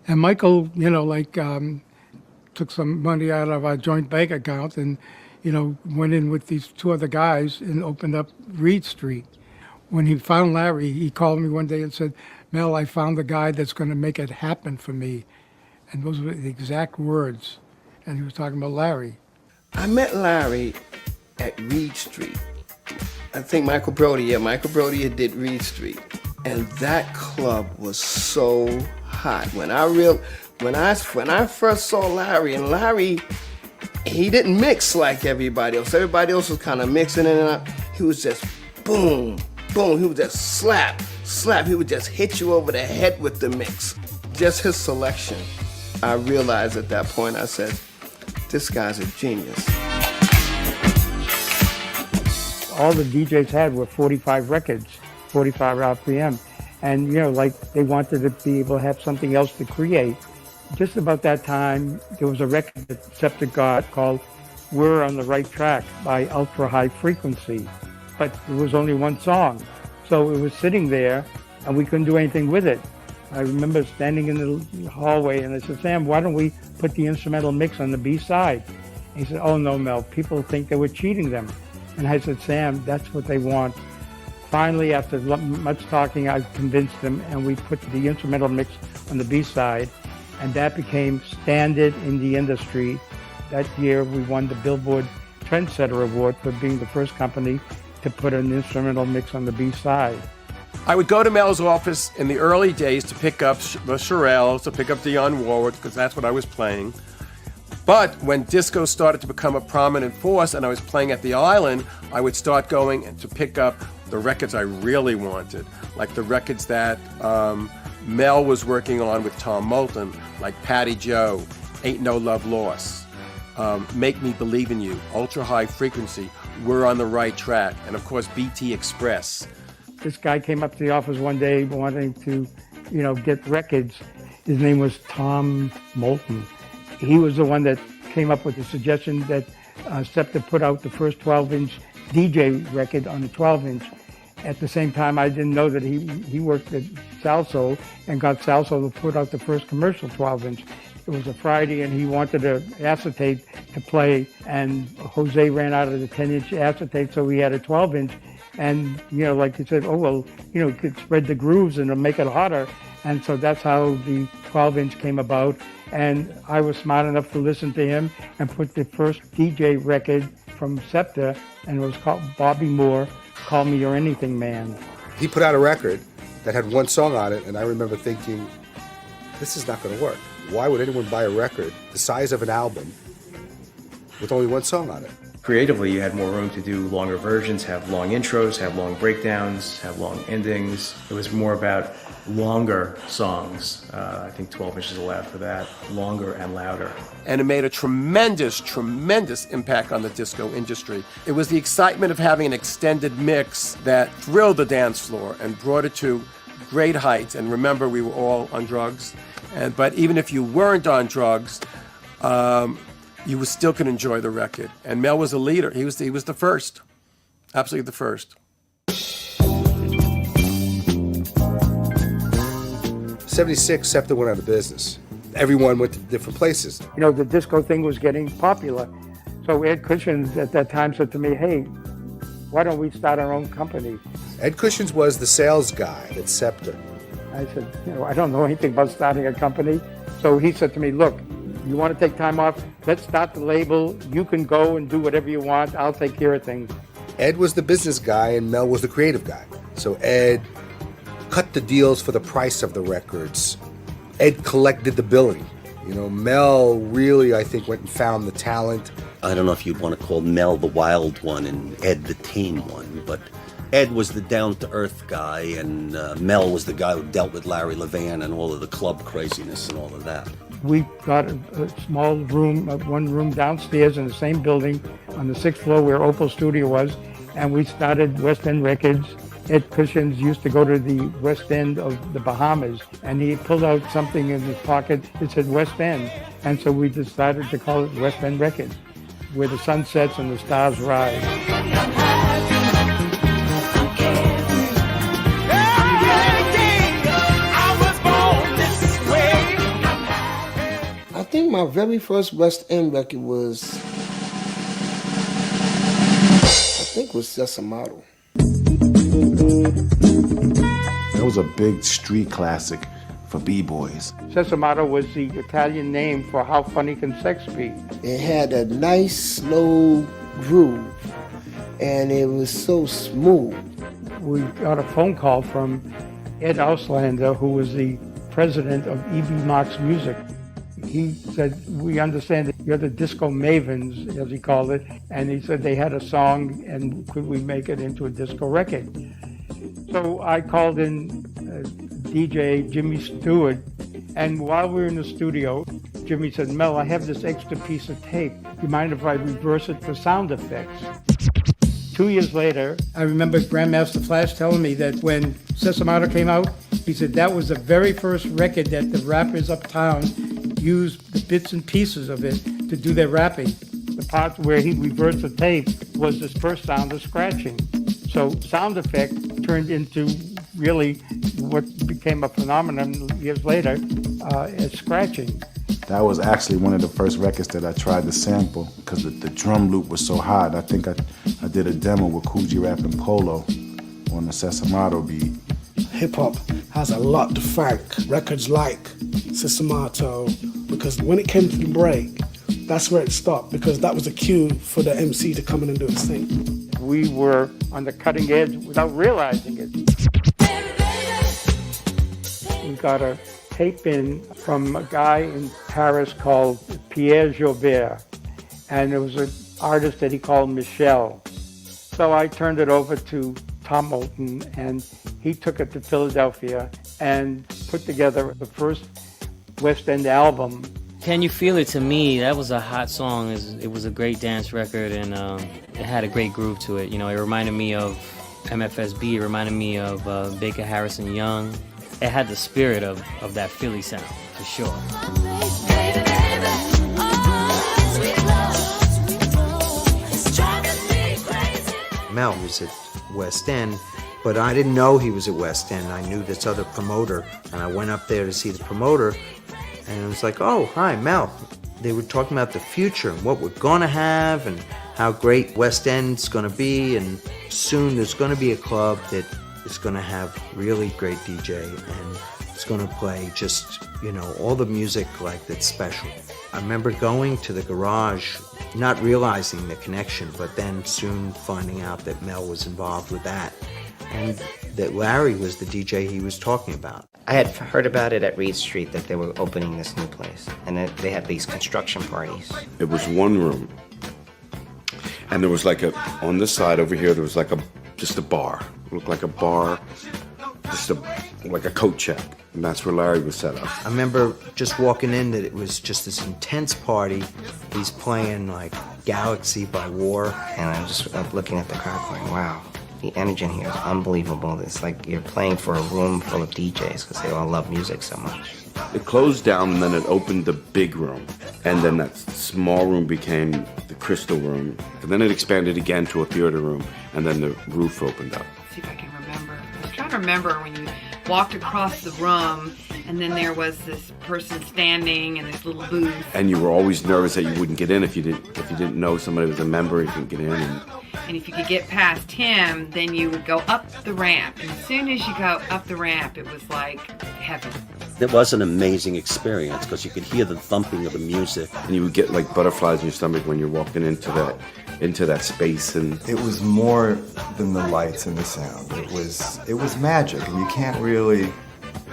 And Michael, took some money out of our joint bank account and, went in with these two other guys and opened up Reed Street. When he found Larry, he called me one day and said, Mel, I found the guy that's going to make it happen for me. And those were the exact words. And he was talking about Larry. I met Larry at Reed Street. I think Michael Brody did Reed Street. And that club was so hot. When I first saw Larry, and Larry, he didn't mix like everybody else. Everybody else was kind of mixing in and out. He was just boom, boom. He would just slap. He would just hit you over the head with the mix. Just his selection. I realized at that point, I said, this guy's a genius. All the DJs had were 45 records, 45 RPM. And, they wanted to be able to have something else to create. Just about that time, there was a record that SEPTA got called We're on the Right Track by Ultra High Frequency. But there was only one song. So it was sitting there, and we couldn't do anything with it. I remember standing in the hallway, and I said, Sam, why don't we put the instrumental mix on the B-side? And he said, oh, no, Mel, people think that we're cheating them. And I said, Sam, that's what they want. Finally, after much talking, I convinced them, and we put the instrumental mix on the B-side. and that became standard in the industry. That year we won the Billboard Trendsetter Award for being the first company to put an instrumental mix on the B-side. I would go to Mel's office in the early days to pick up the Shirelles, to pick up Dionne Warwick, because that's what I was playing. But when disco started to become a prominent force and I was playing at the Island, I would start going to pick up the records I really wanted, like the records that Mel was working on with Tom Moulton, like Patty Joe, Ain't No Love Lost, Make Me Believe in You, Ultra High Frequency, We're on the Right Track, and of course BT Express. This guy came up to the office one day wanting to, get records. His name was Tom Moulton. He was the one that came up with the suggestion that SEPTA put out the first 12-inch DJ record on a 12-inch. At the same time, I didn't know that he worked at Salso and got Salso to put out the first commercial 12-inch. It was a Friday, and he wanted an acetate to play, and Jose ran out of the 10-inch acetate, so he had a 12-inch. And, like he said, you could spread the grooves and it'll make it hotter. And so that's how the 12-inch came about. And I was smart enough to listen to him and put the first DJ record from SEPTA, and it was called Bobby Moore, Call Me Your Anything Man. He put out a record that had one song on it, and I remember thinking, this is not going to work. Why would anyone buy a record the size of an album with only one song on it? Creatively, you had more room to do longer versions, have long intros, have long breakdowns, have long endings. It was more about longer songs. I think 12 inches allowed for that, longer and louder. And it made a tremendous, tremendous impact on the disco industry. It was the excitement of having an extended mix that thrilled the dance floor and brought it to great heights. And remember, we were all on drugs. But even if you weren't on drugs, you still could enjoy the record. And Mel was a leader. He was the first, absolutely the first. 76, SEPTA went out of business. Everyone went to different places. The disco thing was getting popular. So Ed Cushions at that time said to me, hey, why don't we start our own company? Ed Cushions was the sales guy at SEPTA. I said, I don't know anything about starting a company. So he said to me, look, you want to take time off? Let's start the label. You can go and do whatever you want. I'll take care of things. Ed was the business guy and Mel was the creative guy. So Ed cut the deals for the price of the records. Ed collected the billing. Mel really, I think, went and found the talent. I don't know if you'd want to call Mel the wild one and Ed the tame one, but Ed was the down-to-earth guy, and Mel was the guy who dealt with Larry Levan and all of the club craziness and all of that. We got a small room, one room downstairs in the same building on the 6th floor where Opal Studio was, and we started West End Records. Ed Cushions used to go to the West End of the Bahamas, and he pulled out something in his pocket that said West End, and so we decided to call it West End Records, where the sun sets and the stars rise. I think my very first West End record was Sesamato. That was a big street classic for B-boys. Sesamato was the Italian name for How Funny Can Sex Be? It had a nice, slow groove, and it was so smooth. We got a phone call from Ed Auslander, who was the president of E.B. Marx Music. He said, we understand that you're the disco mavens, as he called it, and he said they had a song, and could we make it into a disco record? So I called in DJ Jimmy Stewart, and while we were in the studio, Jimmy said, Mel, I have this extra piece of tape. Do you mind if I reverse it for sound effects? 2 years later, I remember Grandmaster Flash telling me that when Sesamato came out, he said that was the very first record that the rappers uptown used the bits and pieces of it to do their rapping. The part where he reversed the tape was this first sound of scratching. So sound effect turned into really what became a phenomenon years later as scratching. That was actually one of the first records that I tried to sample because the drum loop was so hot. I think I did a demo with Coogee Rap and Polo on the Sesamato beat. Hip-hop has a lot to thank records like Sesamato, because when it came to the break, that's where it stopped, because that was a cue for the MC to come in and do his thing. We were on the cutting edge without realizing it. We got a tape in from a guy in Paris called Pierre Jaubert, and it was an artist that he called Michel. So I turned it over to Tom Moulton, and he took it to Philadelphia and put together the first West End album. Can You Feel It? To me, that was a hot song. It was a great dance record, and it had a great groove to it. You know, it reminded me of MFSB. It reminded me of Baker Harrison Young. It had the spirit of that Philly sound, for sure. Mel was at West End, but I didn't know he was at West End. I knew this other promoter, and I went up there to see the promoter, and it was like, oh, hi, Mel. They were talking about the future and what we're going to have and how great West End's going to be, and soon there's going to be a club that is going to have really great DJ, and it's going to play just, you know, all the music like that's special. I remember going to the garage, not realizing the connection, but then soon finding out that Mel was involved with that, and that Larry was the DJ he was talking about. I had heard about it at Reed Street, that they were opening this new place, and that they had these construction parties. It was one room, and there was like on this side over here, there was like just a bar. It looked like a bar, like a coat check, and that's where Larry was set up. I remember just walking in that it was just this intense party. He's playing like Galaxy by War. And I was just looking at the crowd going, wow, the energy in here is unbelievable. It's like you're playing for a room full of DJs because they all love music so much. It closed down, and then it opened the big room, and then that small room became the Crystal Room, and then it expanded again to a theater room, and then the roof opened up. See if I can remember. I was trying to remember when you walked across the room, and then there was this person standing in this little booth. And you were always nervous that you wouldn't get in if you didn't know somebody was a member. You couldn't get in. And if you could get past him, then you would go up the ramp. And as soon as you go up the ramp, it was like heaven. It was an amazing experience because you could hear the thumping of the music. And you would get like butterflies in your stomach when you're walking into that space. And it was more than the lights and the sound. It was magic, and you can't really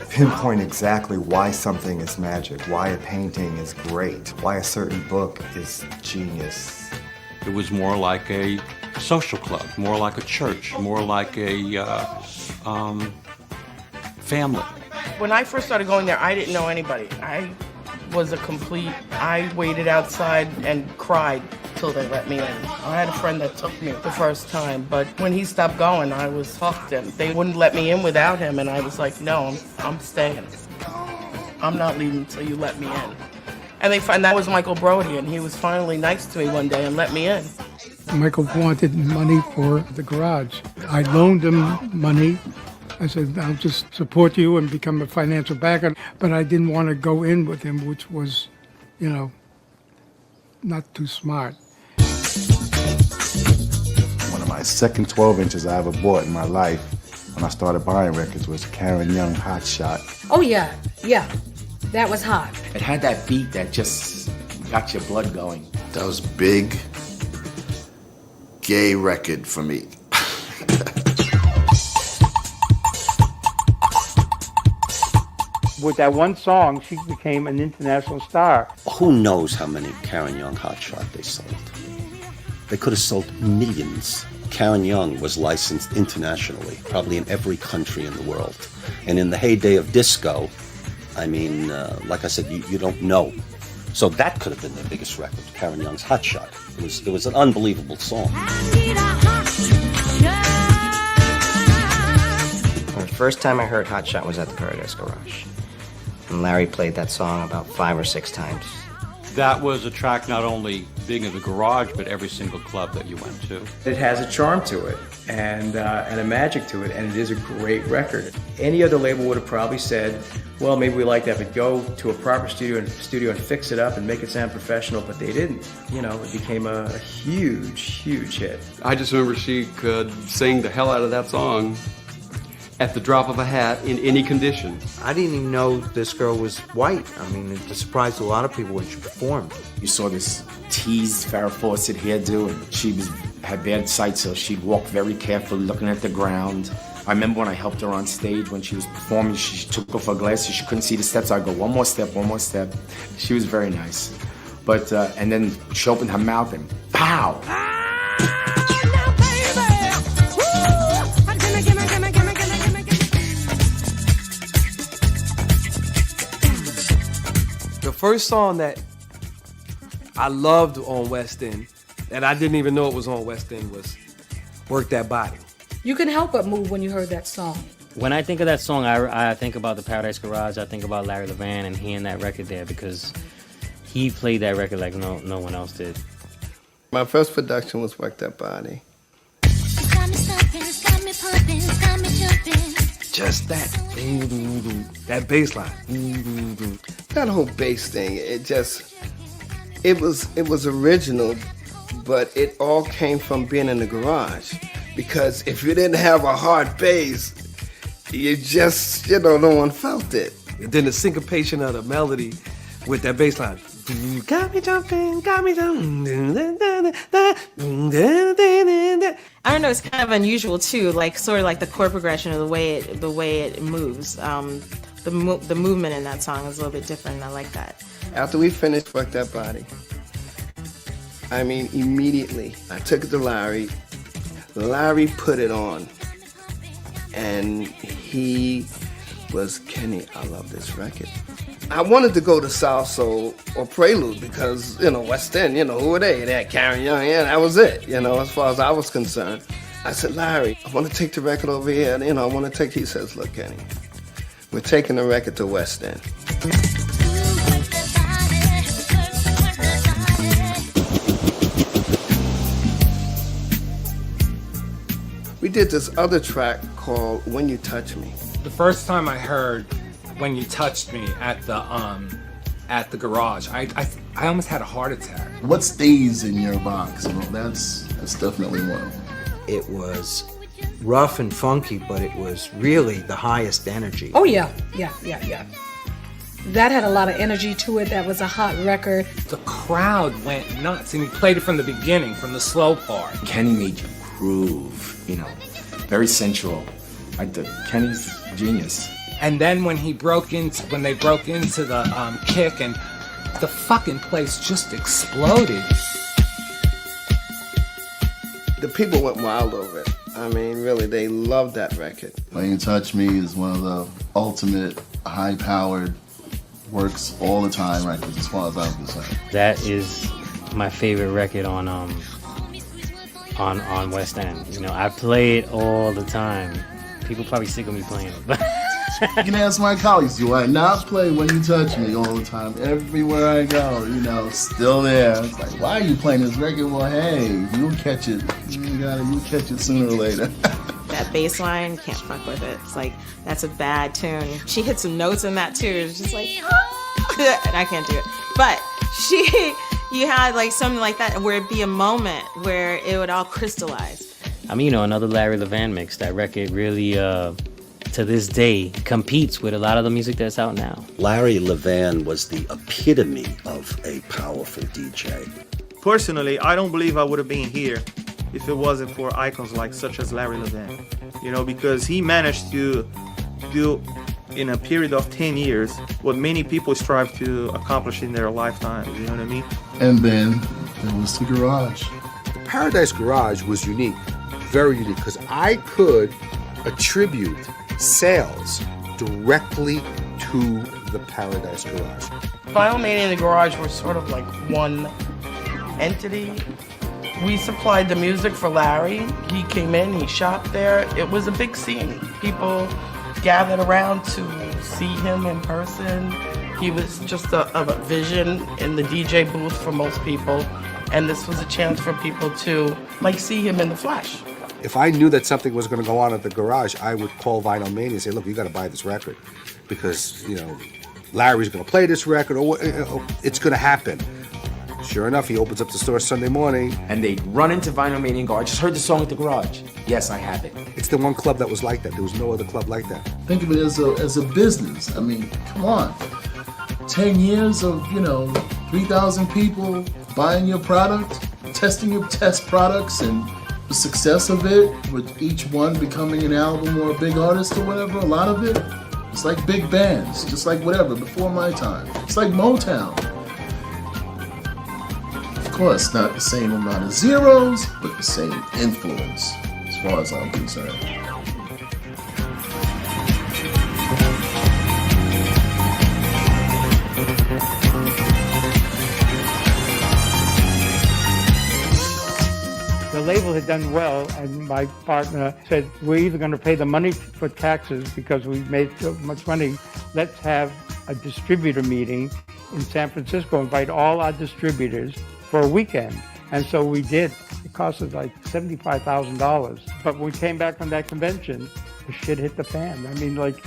pinpoint exactly why something is magic, why a painting is great, why a certain book is genius. It was more like a social club, more like a church, more like a family. When I first started going there, I didn't know anybody. I waited outside and cried till they let me in. I had a friend that took me the first time, but when he stopped going, I was hooked, and they wouldn't let me in without him, and I was like, no, I'm staying. I'm not leaving until you let me in. And that was Michael Brody, and he was finally nice to me one day and let me in. Michael wanted money for the garage. I loaned him money. I said, I'll just support you and become a financial backer. But I didn't want to go in with him, which was, not too smart. One of my second 12 inches I ever bought in my life when I started buying records was Karen Young, Hot Shot. Oh, yeah. That was hot. It had that beat that just got your blood going. That was big, gay record for me. With that one song, she became an international star. Who knows how many Karen Young Hot Shot they sold? They could have sold millions. Karen Young was licensed internationally, probably in every country in the world. And in the heyday of disco, like I said, you don't know. So that could have been their biggest record, Karen Young's Hot Shot. It was an unbelievable song. The first time I heard Hot Shot was at the Paradise Garage. And Larry played that song about 5 or 6 times. That was a track not only being in the garage, but every single club that you went to. It has a charm to it and a magic to it, and it is a great record. Any other label would have probably said, well, maybe we like to have it go to a proper studio and fix it up and make it sound professional, but they didn't. It became a huge, huge hit. I just remember she could sing the hell out of that song. at the drop of a hat in any condition. I didn't even know this girl was white. I mean, it surprised a lot of people when she performed. You saw this teased Farrah Fawcett hairdo, and she had bad sight, so she'd walk very carefully, looking at the ground. I remember when I helped her on stage when she was performing, she took off her glasses, she couldn't see the steps. I'd go, one more step, one more step. She was very nice. But, and then she opened her mouth and pow! The first song that I loved on West End, and I didn't even know it was on West End, was Work That Body. You can help but move when you heard that song. When I think of that song, I think about the Paradise Garage. I think about Larry Levan and hearing that record there because he played that record like no one else did. My first production was Work That Body. Just that bass line. That whole bass thing, it was original, but it all came from being in the garage. Because if you didn't have a hard bass, no one felt it. And then the syncopation of the melody with that bass line. Got me jumping, got me jumping. I don't know, it's kind of unusual too, like sort of like the chord progression of the way it moves. The movement in that song is a little bit different, and I like that. After we finished Work That Body, I mean, immediately, I took it to Larry. Larry put it on, and he was, Kenny, I love this record. I wanted to go to South Soul or Prelude because, West End, who are they? They had Karen Young, yeah, that was it, as far as I was concerned. I said, Larry, I want to take the record over here, and, I want to take, he says, look, Kenny, we're taking the record to West End. We did this other track called When You Touch Me. The first time I heard When You Touched Me at the garage, I almost had a heart attack. What stays in your box? That's definitely one. It was rough and funky, but it was really the highest energy. Oh yeah. That had a lot of energy to it. That was a hot record. The crowd went nuts, and he played it from the beginning, from the slow part. Kenny made you groove, very sensual. Kenny's genius. And then when they broke into the kick, and the fucking place just exploded. The people went wild over it. I mean, really, they loved that record. When You Touch Me is one of the ultimate high-powered, works all the time records as far as I'm concerned. That is my favorite record on West End. I play it all the time. People probably sick of me playing it, but you can ask my colleagues, do I not play When You Touch Me all the time? Everywhere I go, still there. It's like, why are you playing this record? Well, hey, you'll catch it. You'll catch it sooner or later. That bass line, can't fuck with it. It's like, that's a bad tune. She hit some notes in that too. It's just like, and I can't do it. But you had like something like that where it'd be a moment where it would all crystallize. I mean, another Larry Levan mix. That record really, to this day, competes with a lot of the music that's out now. Larry Levan was the epitome of a powerful DJ. Personally, I don't believe I would have been here if it wasn't for icons such as Larry Levan. Because he managed to do, in a period of 10 years, what many people strive to accomplish in their lifetime. You know what I mean? And then there was the garage. The Paradise Garage was unique, very unique, because I could attribute sales directly to the Paradise Garage. Vinyl Mania and the Garage were sort of like one entity. We supplied the music for Larry. He came in, he shot there. It was a big scene. People gathered around to see him in person. He was just a vision in the DJ booth for most people. And this was a chance for people to see him in the flesh. If I knew that something was going to go on at the garage, I would call Vinyl Mania and say, look, you got to buy this record because, Larry's going to play this record or it's going to happen. Sure enough, he opens up the store Sunday morning. And they run into Vinyl Mania and go, I just heard the song at the garage. Yes, I have it. It's the one club that was like that. There was no other club like that. Think of it as a business. I mean, come on. 10 years of, 3,000 people buying your product, testing your test products, and the success of it, with each one becoming an album or a big artist or whatever, a lot of it, it's like big bands, just like whatever, before my time. It's like Motown. Of course, not the same amount of zeros, but the same influence, as far as I'm concerned. The label had done well, and my partner said, we're either going to pay the money for taxes because we made so much money, let's have a distributor meeting in San Francisco, invite all our distributors for a weekend. And so we did. It cost us like $75,000. But when we came back from that convention, the shit hit the fan. I mean, like,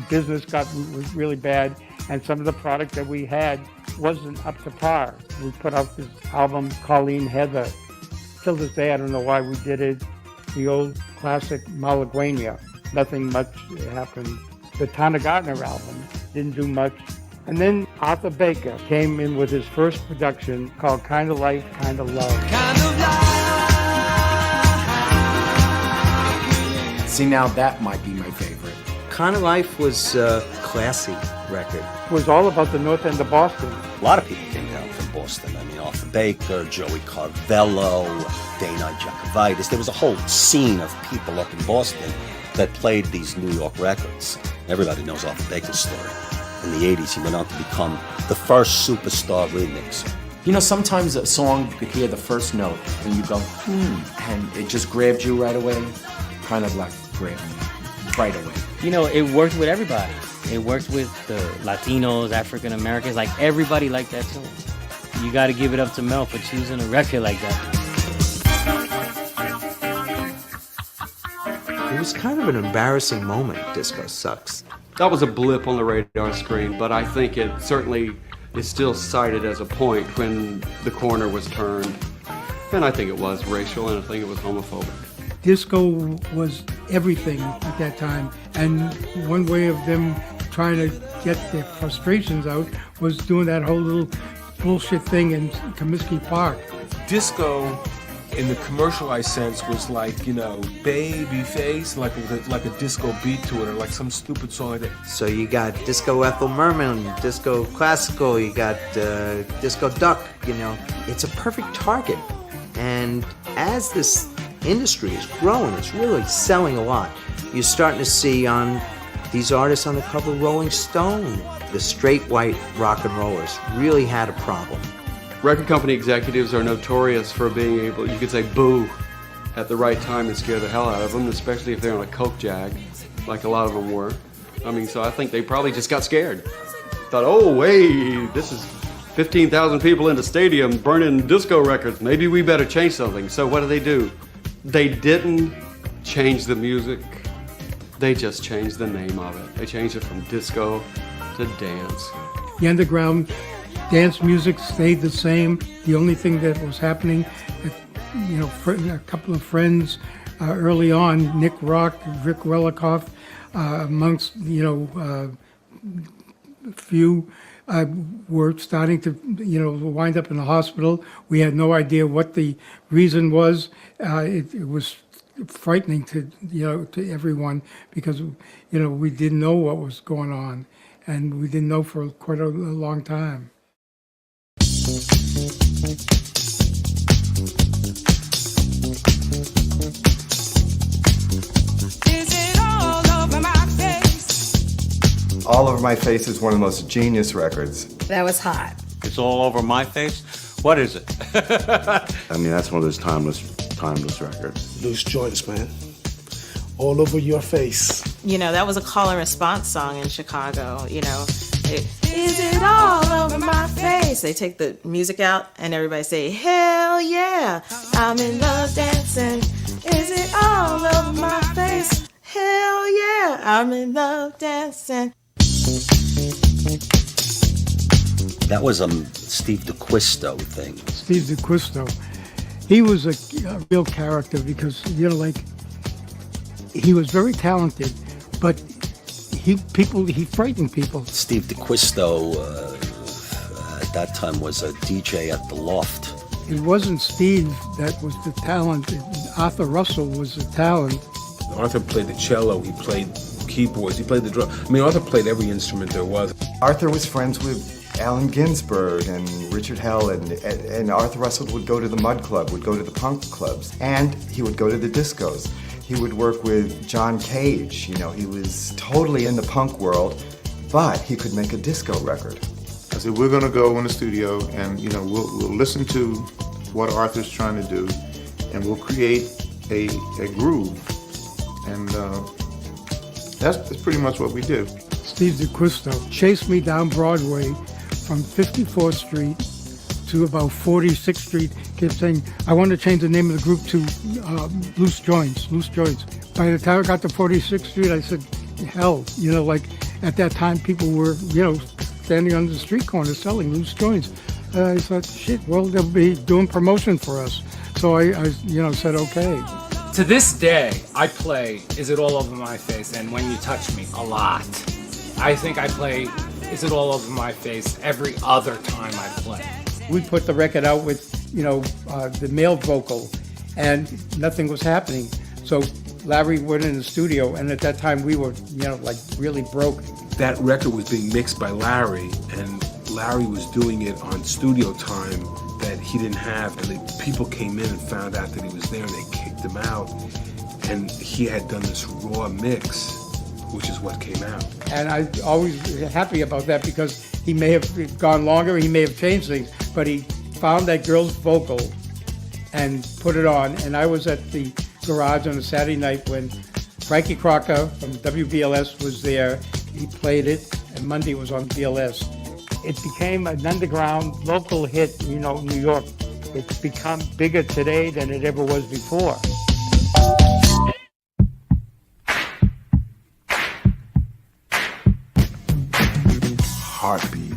business was really bad, and some of the product that we had wasn't up to par. We put out this album, Colleen Heather. Till this day, I don't know why we did it. The old classic Malaguena. Nothing much happened. The Tana Gardner album didn't do much. And then Arthur Baker came in with his first production called Kind of Life, Kind of Love. See, now that might be my favorite. Kind of Life was a classy record. It was all about the north end of Boston. A lot of people came down from Boston. I mean, Arthur Baker, Joey Carvello, Dana Jacovitis. There was a whole scene of people up in Boston that played these New York records. Everybody knows Arthur Baker's story. In the 80s, he went on to become the first superstar remixer. You know, sometimes a song, you could hear the first note, and you go, and it just grabbed you right away. Kind of like grabbed me right away. You know, it worked with everybody. It worked with the Latinos, African Americans, like everybody liked that tune. You got to give it up to Mel for choosing a record like that. It was kind of an embarrassing moment, Disco Sucks. That was a blip on the radar screen, but I think it certainly is still cited as a point when the corner was turned. And I think it was racial, and I think it was homophobic. Disco was everything at that time, and one way of them trying to get their frustrations out was doing that whole little bullshit thing in Comiskey Park. Disco, in the commercialized sense, was like, baby face, like a disco beat to it, or like some stupid song like that. So you got Disco Ethel Merman, Disco Classical, you got Disco Duck, It's a perfect target. And as this industry is growing, it's really selling a lot. You're starting to see on these artists on the cover of Rolling Stone, the straight white rock and rollers really had a problem. Record company executives are notorious for being able, you could say boo, at the right time and scare the hell out of them, especially if they're on a coke jag, like a lot of them were. So I think they probably just got scared. Thought, oh, wait, this is 15,000 people in the stadium burning disco records. Maybe we better change something. So what do? They didn't change the music. They just changed the name of it. They changed it from disco to dance. The underground dance music stayed the same. The only thing that was happening, a couple of friends early on, Nick Rock, Rick Welikoff, amongst, a few were starting to, wind up in the hospital. We had no idea what the reason was. It was frightening to everyone because, we didn't know what was going on, and we didn't know for quite a long time. All Over My Face is one of the most genius records. That was hot. It's all over my face? What is it? I mean, that's one of those timeless records. Loose joints, man. All over your face. That was a call and response song in Chicago, Is it all over my face? They take the music out and everybody say, hell yeah, I'm in love dancing. Is it all over my face? Hell yeah, I'm in love dancing. That was a Steve DeQuisto thing. Steve DeQuisto. He was a real character because, he was very talented, but he frightened people. Steve DeQuisto at that time was a DJ at the Loft. It wasn't Steve that was the talent. Arthur Russell was the talent. Arthur played the cello, he played keyboards, he played the drum. I mean, Arthur played every instrument there was. Arthur was friends with Allen Ginsberg and Richard Hell, and Arthur Russell would go to the Mud Club, would go to the punk clubs, and he would go to the discos. He would work with John Cage. He was totally in the punk world, but he could make a disco record. I said, we're going to go in the studio and, we'll listen to what Arthur's trying to do, and we'll create a groove. And that's pretty much what we do. Steve DeQuisto chased me down Broadway from 54th Street to about 46th Street, kept saying, I want to change the name of the group to Loose Joints. By the time I got to 46th Street, I said, hell, at that time people were, standing on the street corner selling loose joints. I thought, shit, well, they'll be doing promotion for us. So I said, okay. To this day, I play Is It All Over My Face and When You Touch Me a lot. I think I play Is It All Over My Face every other time I play. We put the record out with, the male vocal, and nothing was happening. So Larry went in the studio, and at that time we were, really broke. That record was being mixed by Larry, and Larry was doing it on studio time that he didn't have, and people came in and found out that he was there, and they kicked him out, and he had done this raw mix, which is what came out. And I always happy about that because he may have gone longer, he may have changed things, but he found that girl's vocal and put it on. And I was at the garage on a Saturday night when Frankie Crocker from WBLS was there. He played it, and Monday was on BLS. It became an underground local hit, New York. It's become bigger today than it ever was before. Heartbeat.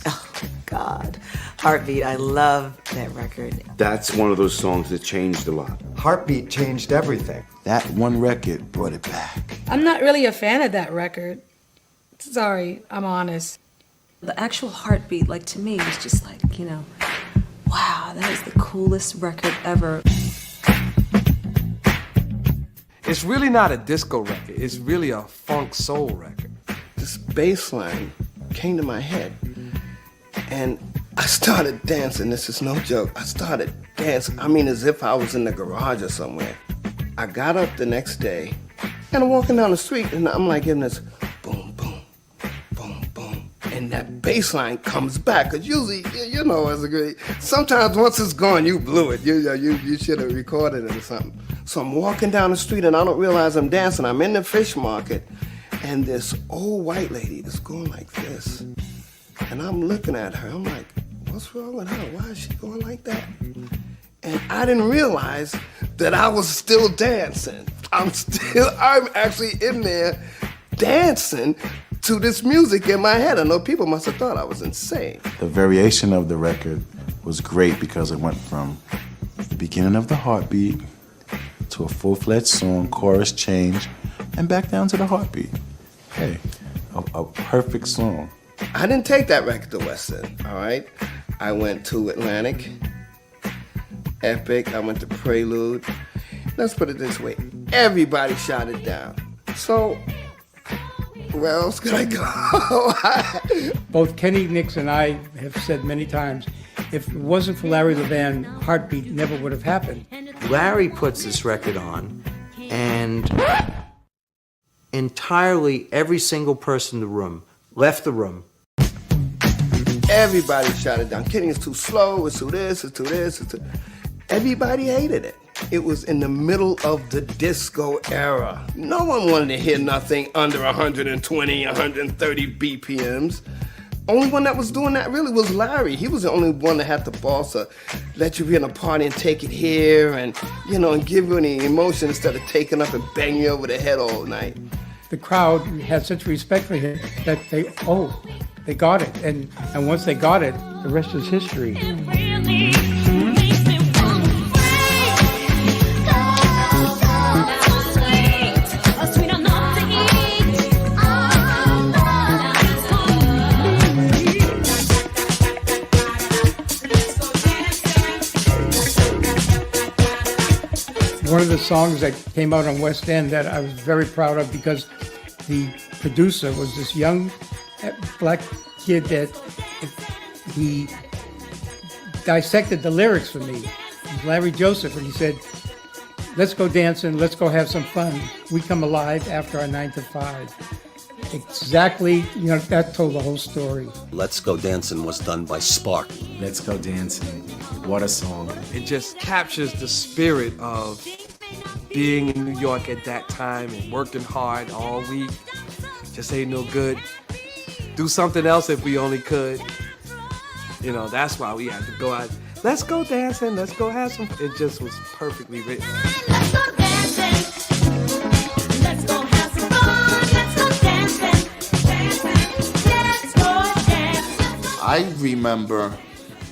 Oh, God. Heartbeat, I love that record. That's one of those songs that changed a lot. Heartbeat changed everything. That one record brought it back. I'm not really a fan of that record. Sorry, I'm honest. The actual Heartbeat, to me, was just wow, that is the coolest record ever. It's really not a disco record. It's really a funk soul record. This bass line came to my head, and I started dancing. This is no joke. I started dancing. I mean, as if I was in the garage or somewhere. I got up the next day, and I'm walking down the street, and I'm getting this boom, boom, boom, boom, and that bass line comes back. Cause usually, it's a great. Sometimes once it's gone, you blew it. You should have recorded it or something. So I'm walking down the street, and I don't realize I'm dancing. I'm in the fish market. And this old white lady is going like this. And I'm looking at her. I'm like, what's wrong with her? Why is she going like that? And I didn't realize that I was still dancing. I'm actually in there dancing to this music in my head. I know people must have thought I was insane. The variation of the record was great because it went from the beginning of the heartbeat to a full-fledged song, chorus change, and back down to the heartbeat. Hey, a perfect song. I didn't take that record to West End, all right? I went to Atlantic, Epic, I went to Prelude. Let's put it this way, everybody shot it down. So, where else could I go? Both Kenny Nix and I have said many times, if it wasn't for Larry Levan, Heartbeat never would have happened. Larry puts this record on, and entirely every single person in the room left the room. Everybody shot it down. Kenny is too slow, it's too this, it's too this, it's too... Everybody hated it. It was in the middle of the disco era. No one wanted to hear nothing under 120, 130 BPMs. Only one that was doing that really was Larry. He was the only one that had the balls to let you be in a party and take it here and, and give you any emotion instead of taking up and banging you over the head all night. The crowd had such respect for him that they got it. And once they got it, the rest is history. One of the songs that came out on West End that I was very proud of, because the producer was this young black kid that he dissected the lyrics for me. It was Larry Joseph, and he said, "Let's go dancing, let's go have some fun. We come alive after our 9 to 5." Exactly, that told the whole story. Let's Go Dancing was done by Spark. Let's Go Dancing. What a song. It just captures the spirit of being in New York at that time and working hard all week. Just ain't no good. Do something else if we only could. That's why we had to go out. Let's go dancing. Let's go have some. It just was perfectly written. Let's go dancing. Let's go have some fun. Let's go dancing. Let's go dancing. I remember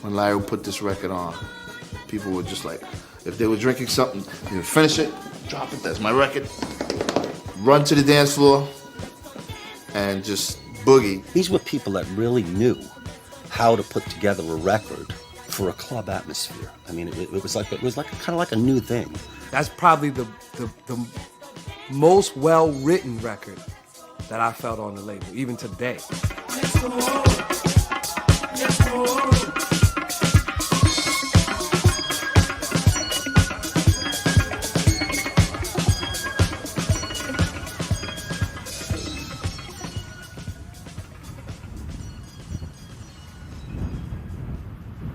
when Larry put this record on, people were just like, if they were drinking something, they would finish it, drop it, that's my record, run to the dance floor, and just boogie. These were people that really knew how to put together a record for a club atmosphere. I mean, it was kind of like a new thing. That's probably the most well-written record that I felt on the label, even today. Let's go. Let's go.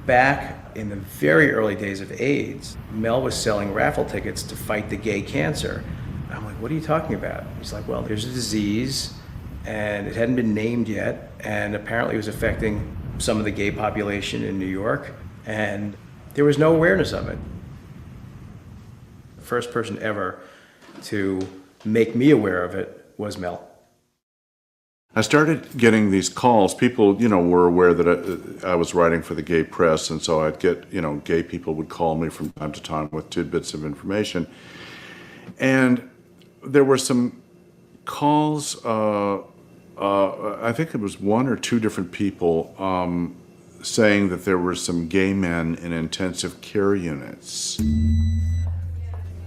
Back in the very early days of AIDS, Mel was selling raffle tickets to fight the gay cancer. I'm like, what are you talking about? He's like, well, there's a disease, and it hadn't been named yet, and apparently it was affecting some of the gay population in New York, and there was no awareness of it. The first person ever to make me aware of it was Mel. I started getting these calls. People, were aware that I was writing for the gay press, and so I'd get, gay people would call me from time to time with tidbits of information. And there were some calls, I think it was 1 or 2 different people saying that there were some gay men in intensive care units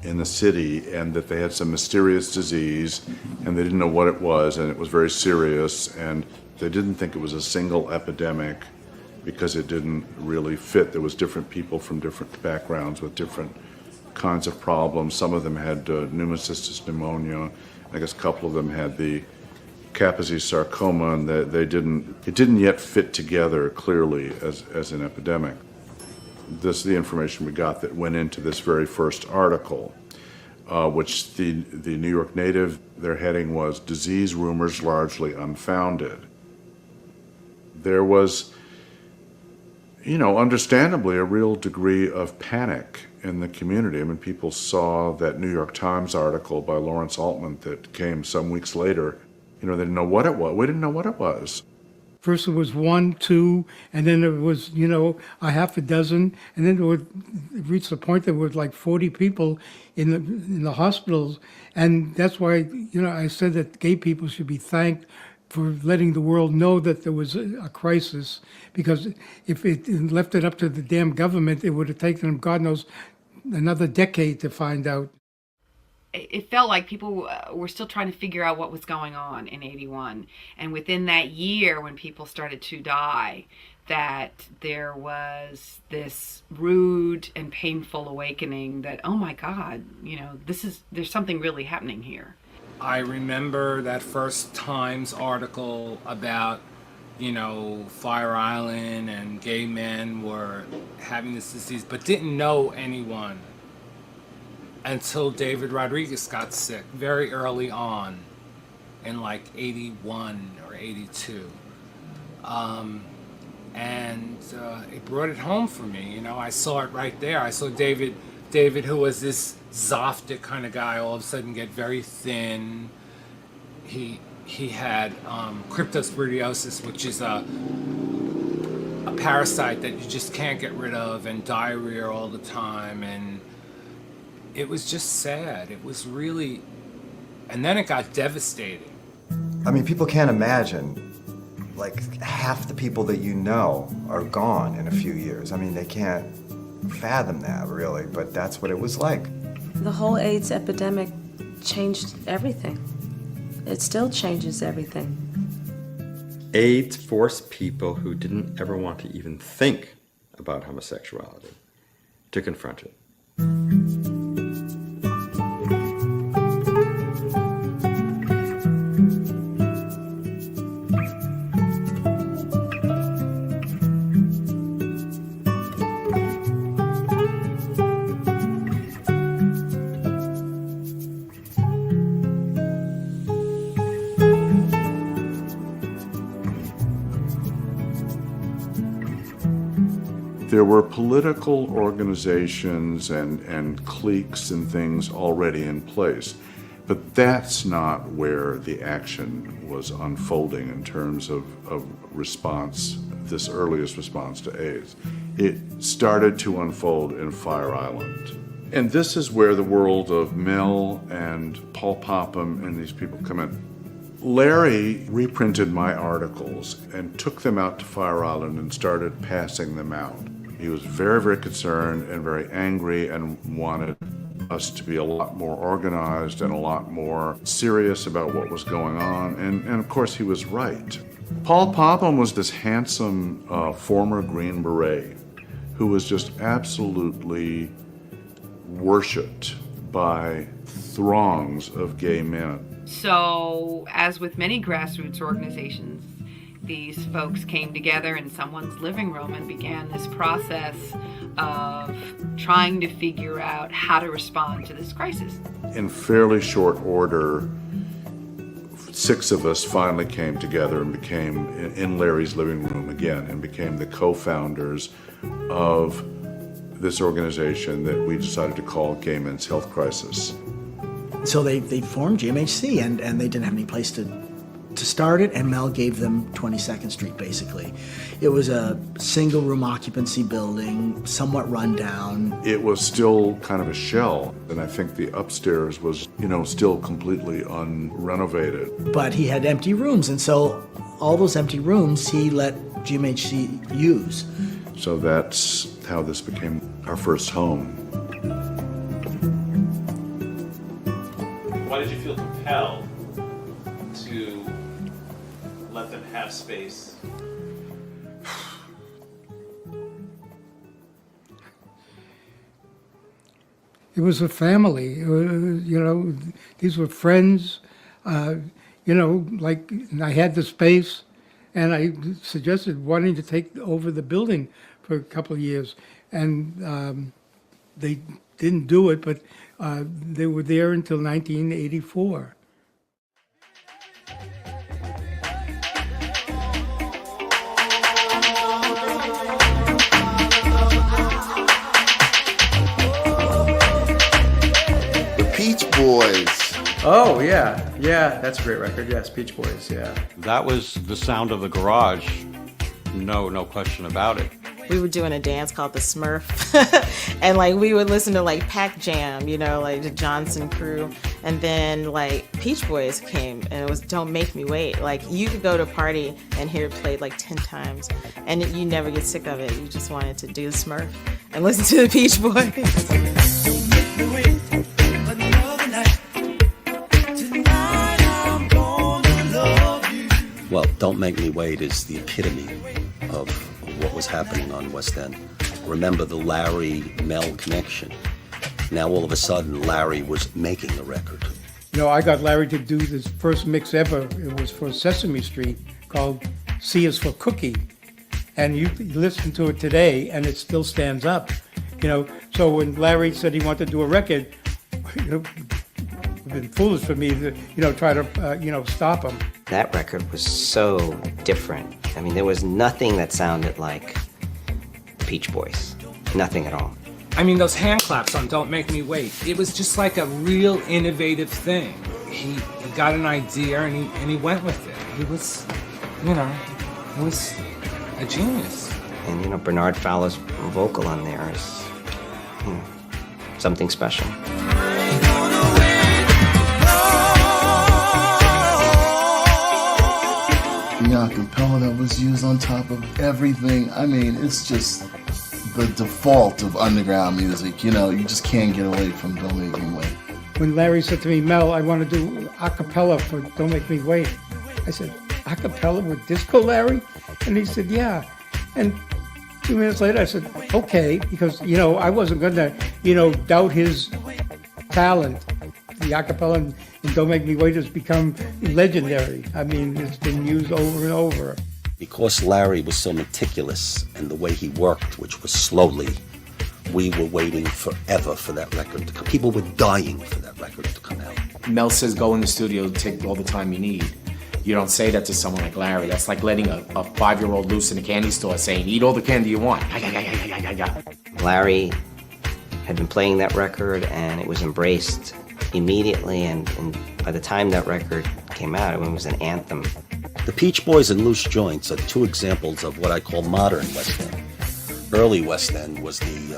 in the city, and that they had some mysterious disease, and they didn't know what it was, and it was very serious, and they didn't think it was a single epidemic because it didn't really fit. There was different people from different backgrounds with different kinds of problems. Some of them had pneumocystis pneumonia. I guess a couple of them had the Kaposi sarcoma, and it didn't yet fit together clearly as an epidemic. This is the information we got that went into this very first article, which the New York Native, their heading was "Disease Rumors Largely Unfounded." There was, understandably a real degree of panic in the community. I mean, people saw that New York Times article by Lawrence Altman that came some weeks later. They didn't know what it was. We didn't know what it was. First it was 1, 2, and then it was, a half a dozen, and then it reached the point that there were like 40 people in the hospitals. And that's why, I said that gay people should be thanked for letting the world know that there was a crisis, because if it left it up to the damn government, it would have taken them, God knows, another decade to find out. It felt like people were still trying to figure out what was going on in 81. And within that year, when people started to die, that there was this rude and painful awakening that, oh my God, there's something really happening here. I remember that first Times article about, Fire Island and gay men were having this disease, but didn't know anyone until David Rodriguez got sick very early on in like 81 or 82. And it brought it home for me. I saw it right there. I saw David, who was this Zoftic kind of guy, all of a sudden get very thin. He he had cryptosporidiosis, which is a parasite that you just can't get rid of, and diarrhea all the time, and it was just sad. It was really, and then it got devastating. I mean, people can't imagine, like, half the people that you know are gone in a few years. I mean, they can't fathom that, really, but that's what it was like. The whole AIDS epidemic changed everything. It still changes everything. AIDS forced people who didn't ever want to even think about homosexuality to confront it. There were political organizations and cliques and things already in place, but that's not where the action was unfolding in terms of response, this earliest response to AIDS. It started to unfold in Fire Island. And this is where the world of Mel and Paul Popham and these people come in. Larry reprinted my articles and took them out to Fire Island and started passing them out. He was very, very concerned and very angry and wanted us to be a lot more organized and a lot more serious about what was going on. And of course, he was right. Paul Popham was this handsome former Green Beret who was just absolutely worshipped by throngs of gay men. So, as with many grassroots organizations, these folks came together in someone's living room and began this process of trying to figure out how to respond to this crisis. In fairly short order, 6 of us finally came together and became, in Larry's living room again, and became the co-founders of this organization that we decided to call Gay Men's Health Crisis. So they formed GMHC, and they didn't have any place to start it, and Mel gave them 22nd Street, basically. It was a single room occupancy building, somewhat run down. It was still kind of a shell, and I think the upstairs was, still completely unrenovated. But he had empty rooms, and so all those empty rooms he let GMHC use. So that's how this became our first home. Why did you feel compelled to let them have space? It was a family, these were friends, like I had the space, and I suggested wanting to take over the building for a couple of years, and they didn't do it, but they were there until 1984. Peach Boys. Oh, yeah, that's a great record. Yes, Peach Boys, yeah. That was the sound of the garage. No question about it. We were doing a dance called the Smurf, and we would listen to Pac Jam, the Johnson crew, and then Peach Boys came, and it was Don't Make Me Wait. You could go to a party and hear it played 10 times, and you never get sick of it. You just wanted to do the Smurf and listen to the Peach Boys. Well, Don't Make Me Wait is the epitome of what was happening on West End. Remember the Larry-Mel connection. Now all of a sudden, Larry was making the record. I got Larry to do this first mix ever. It was for Sesame Street called C is for Cookie. And you listen to it today and it still stands up. So when Larry said he wanted to do a record, it would have been foolish for me to, try to, stop him. That record was so different. I mean, there was nothing that sounded like Peach Boys. Nothing at all. I mean, those hand claps on Don't Make Me Wait, it was just like a real innovative thing. he got an idea and he went with it. He was, he was a genius. And Bernard Fowler's vocal on there is something special. The acapella that was used on top of everything. I mean, it's just the default of underground music. You just can't get away from Don't Make Me Wait. When Larry said to me, Mel, I want to do a cappella for Don't Make Me Wait, I said, a cappella with disco, Larry? And he said, yeah. And 2 minutes later, I said, okay, because, I wasn't going to, doubt his talent. The a cappella in Don't Make Me Wait has become legendary. I mean, it's been used over and over. Because Larry was so meticulous and the way he worked, which was slowly, we were waiting forever for that record to come. People were dying for that record to come out. Mel says go in the studio, take all the time you need. You don't say that to someone like Larry. That's like letting a 5-year-old loose in a candy store saying, eat all the candy you want. Larry had been playing that record and it was embraced immediately, and by the time that record came out, it was an anthem. The Peach Boys and Loose Joints are two examples of what I call modern West End. Early West End was the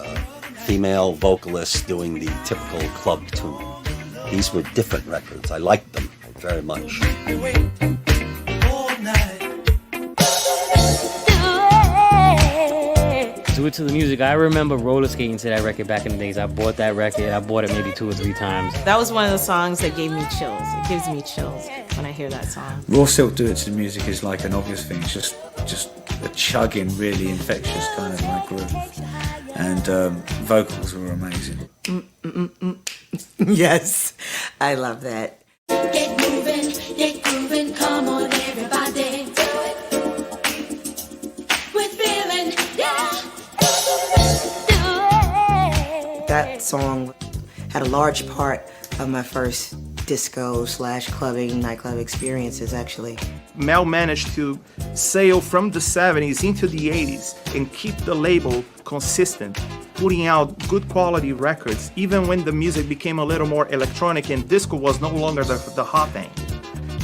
female vocalist doing the typical club tune. These were different records. I liked them very much. Do It to the Music. I remember roller skating to that record back in the days. I bought that record. I bought it maybe 2 or 3 times. That was one of the songs that gave me chills. It gives me chills when I hear that song. Raw Silk Do It to the Music is like an obvious thing. It's just a chugging, really infectious kind of like groove. And vocals were amazing. Yes, I love that. Get moving, come on everybody. Do it. With feeling, yeah. Do it. That song had a large part of my first disco/clubbing, nightclub experiences, actually. Mel managed to sail from the 70s into the 80s and keep the label consistent, putting out good quality records, even when the music became a little more electronic and disco was no longer the hot thing.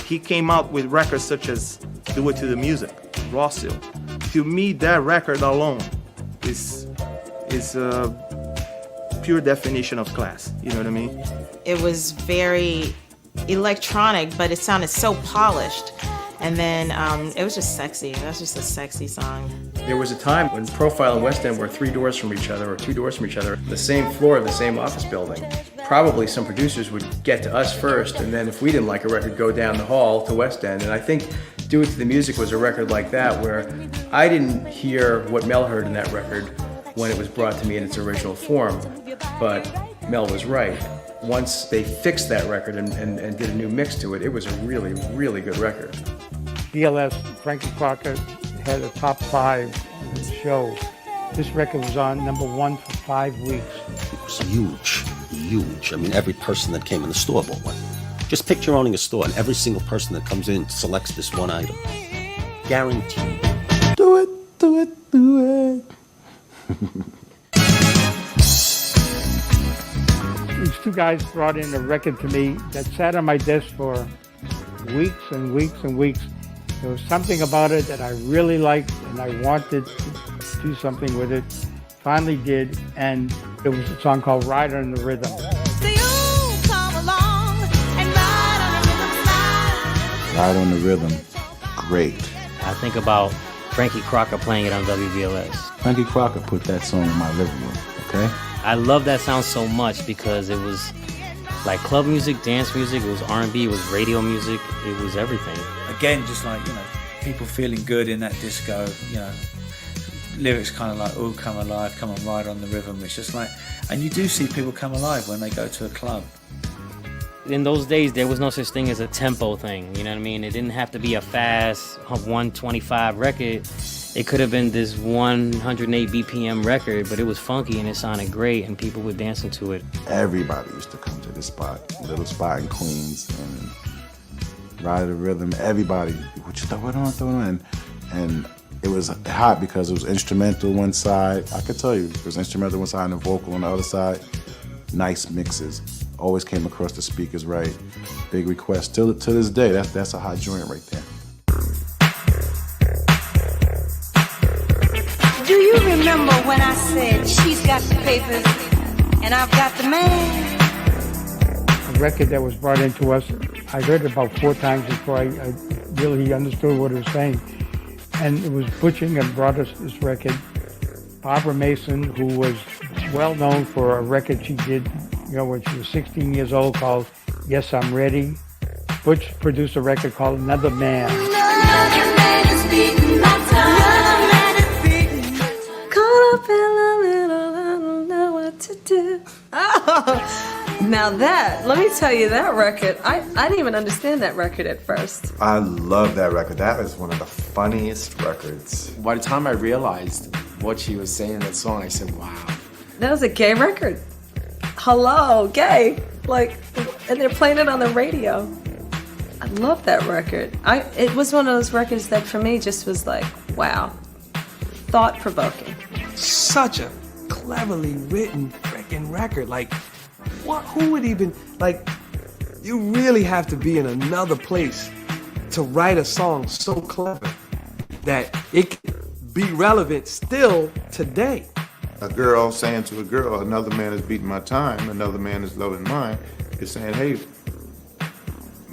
He came out with records such as Do It to the Music, Raw Silk. To me, that record alone is a pure definition of class, you know what I mean? It was very electronic, but it sounded so polished. And then it was just sexy. That's just a sexy song. There was a time when Profile and West End were 3 doors from each other or 2 doors from each other, the same floor of the same office building. Probably some producers would get to us first, and then if we didn't like a record, go down the hall to West End. And I think Do It to the Music was a record like that, where I didn't hear what Mel heard in that record when it was brought to me in its original form, but Mel was right. Once they fixed that record and did a new mix to it, it was a really, really good record. BLS, Frankie Crocker had a top 5 show. This record was on #1 for 5 weeks. It was huge. I mean, every person that came in the store bought one. Just picture owning a store and every single person that comes in selects this one item. Guaranteed. Do it, do it, do it. These 2 guys brought in a record to me that sat on my desk for weeks and weeks and weeks. There was something about it that I really liked and I wanted to do something with it. Finally did, and it was a song called Ride on the Rhythm. Ride on the Rhythm, great. I think about Frankie Crocker playing it on WBLS. Frankie Crocker put that song in my living room, okay? I love that sound so much because it was like club music, dance music, it was R&B, it was radio music, it was everything. Again, just like, people feeling good in that disco, lyrics kind of like, oh, come alive, come on, ride on the rhythm. It's just like, and you do see people come alive when they go to a club. In those days, there was no such thing as a tempo thing, you know what I mean? It didn't have to be a fast 125 record. It could have been this 108 BPM record, but it was funky and it sounded great and people were dancing to it. Everybody used to come to this spot, little spot in Queens, and Ride the Rhythm. Everybody, what you throw it on, and it was hot because it was instrumental one side. I could tell you, it was instrumental one side and the vocal on the other side. Nice mixes. always came across the speakers right. Big request. To this day, that's a hot joint right there. Do you remember when I said she's got the papers and I've got the man? A record that was brought into us, I heard it about 4 times before I really understood what it was saying. And it was Butching and brought us this record. Barbara Mason, who was well known for a record she did, when she was 16 years old called Yes, I'm Ready. Butch produced a record called Another Man. Another man is beating my time. Another man is beating my time. Caught up in the middle, I don't know what to do. Oh, now that, let me tell you, that record, I didn't even understand that record at first. I love that record. That is one of the funniest records. By the time I realized what she was saying in that song, I said, wow. That was a gay record. Hello, gay. And they're playing it on the radio. I love that record. It was one of those records that for me just was like, wow, thought-provoking. Such a cleverly written freaking record. Who would even, you really have to be in another place to write a song so clever that it can be relevant still today. A girl saying to a girl, another man is beating my time, another man is loving mine, is saying, hey,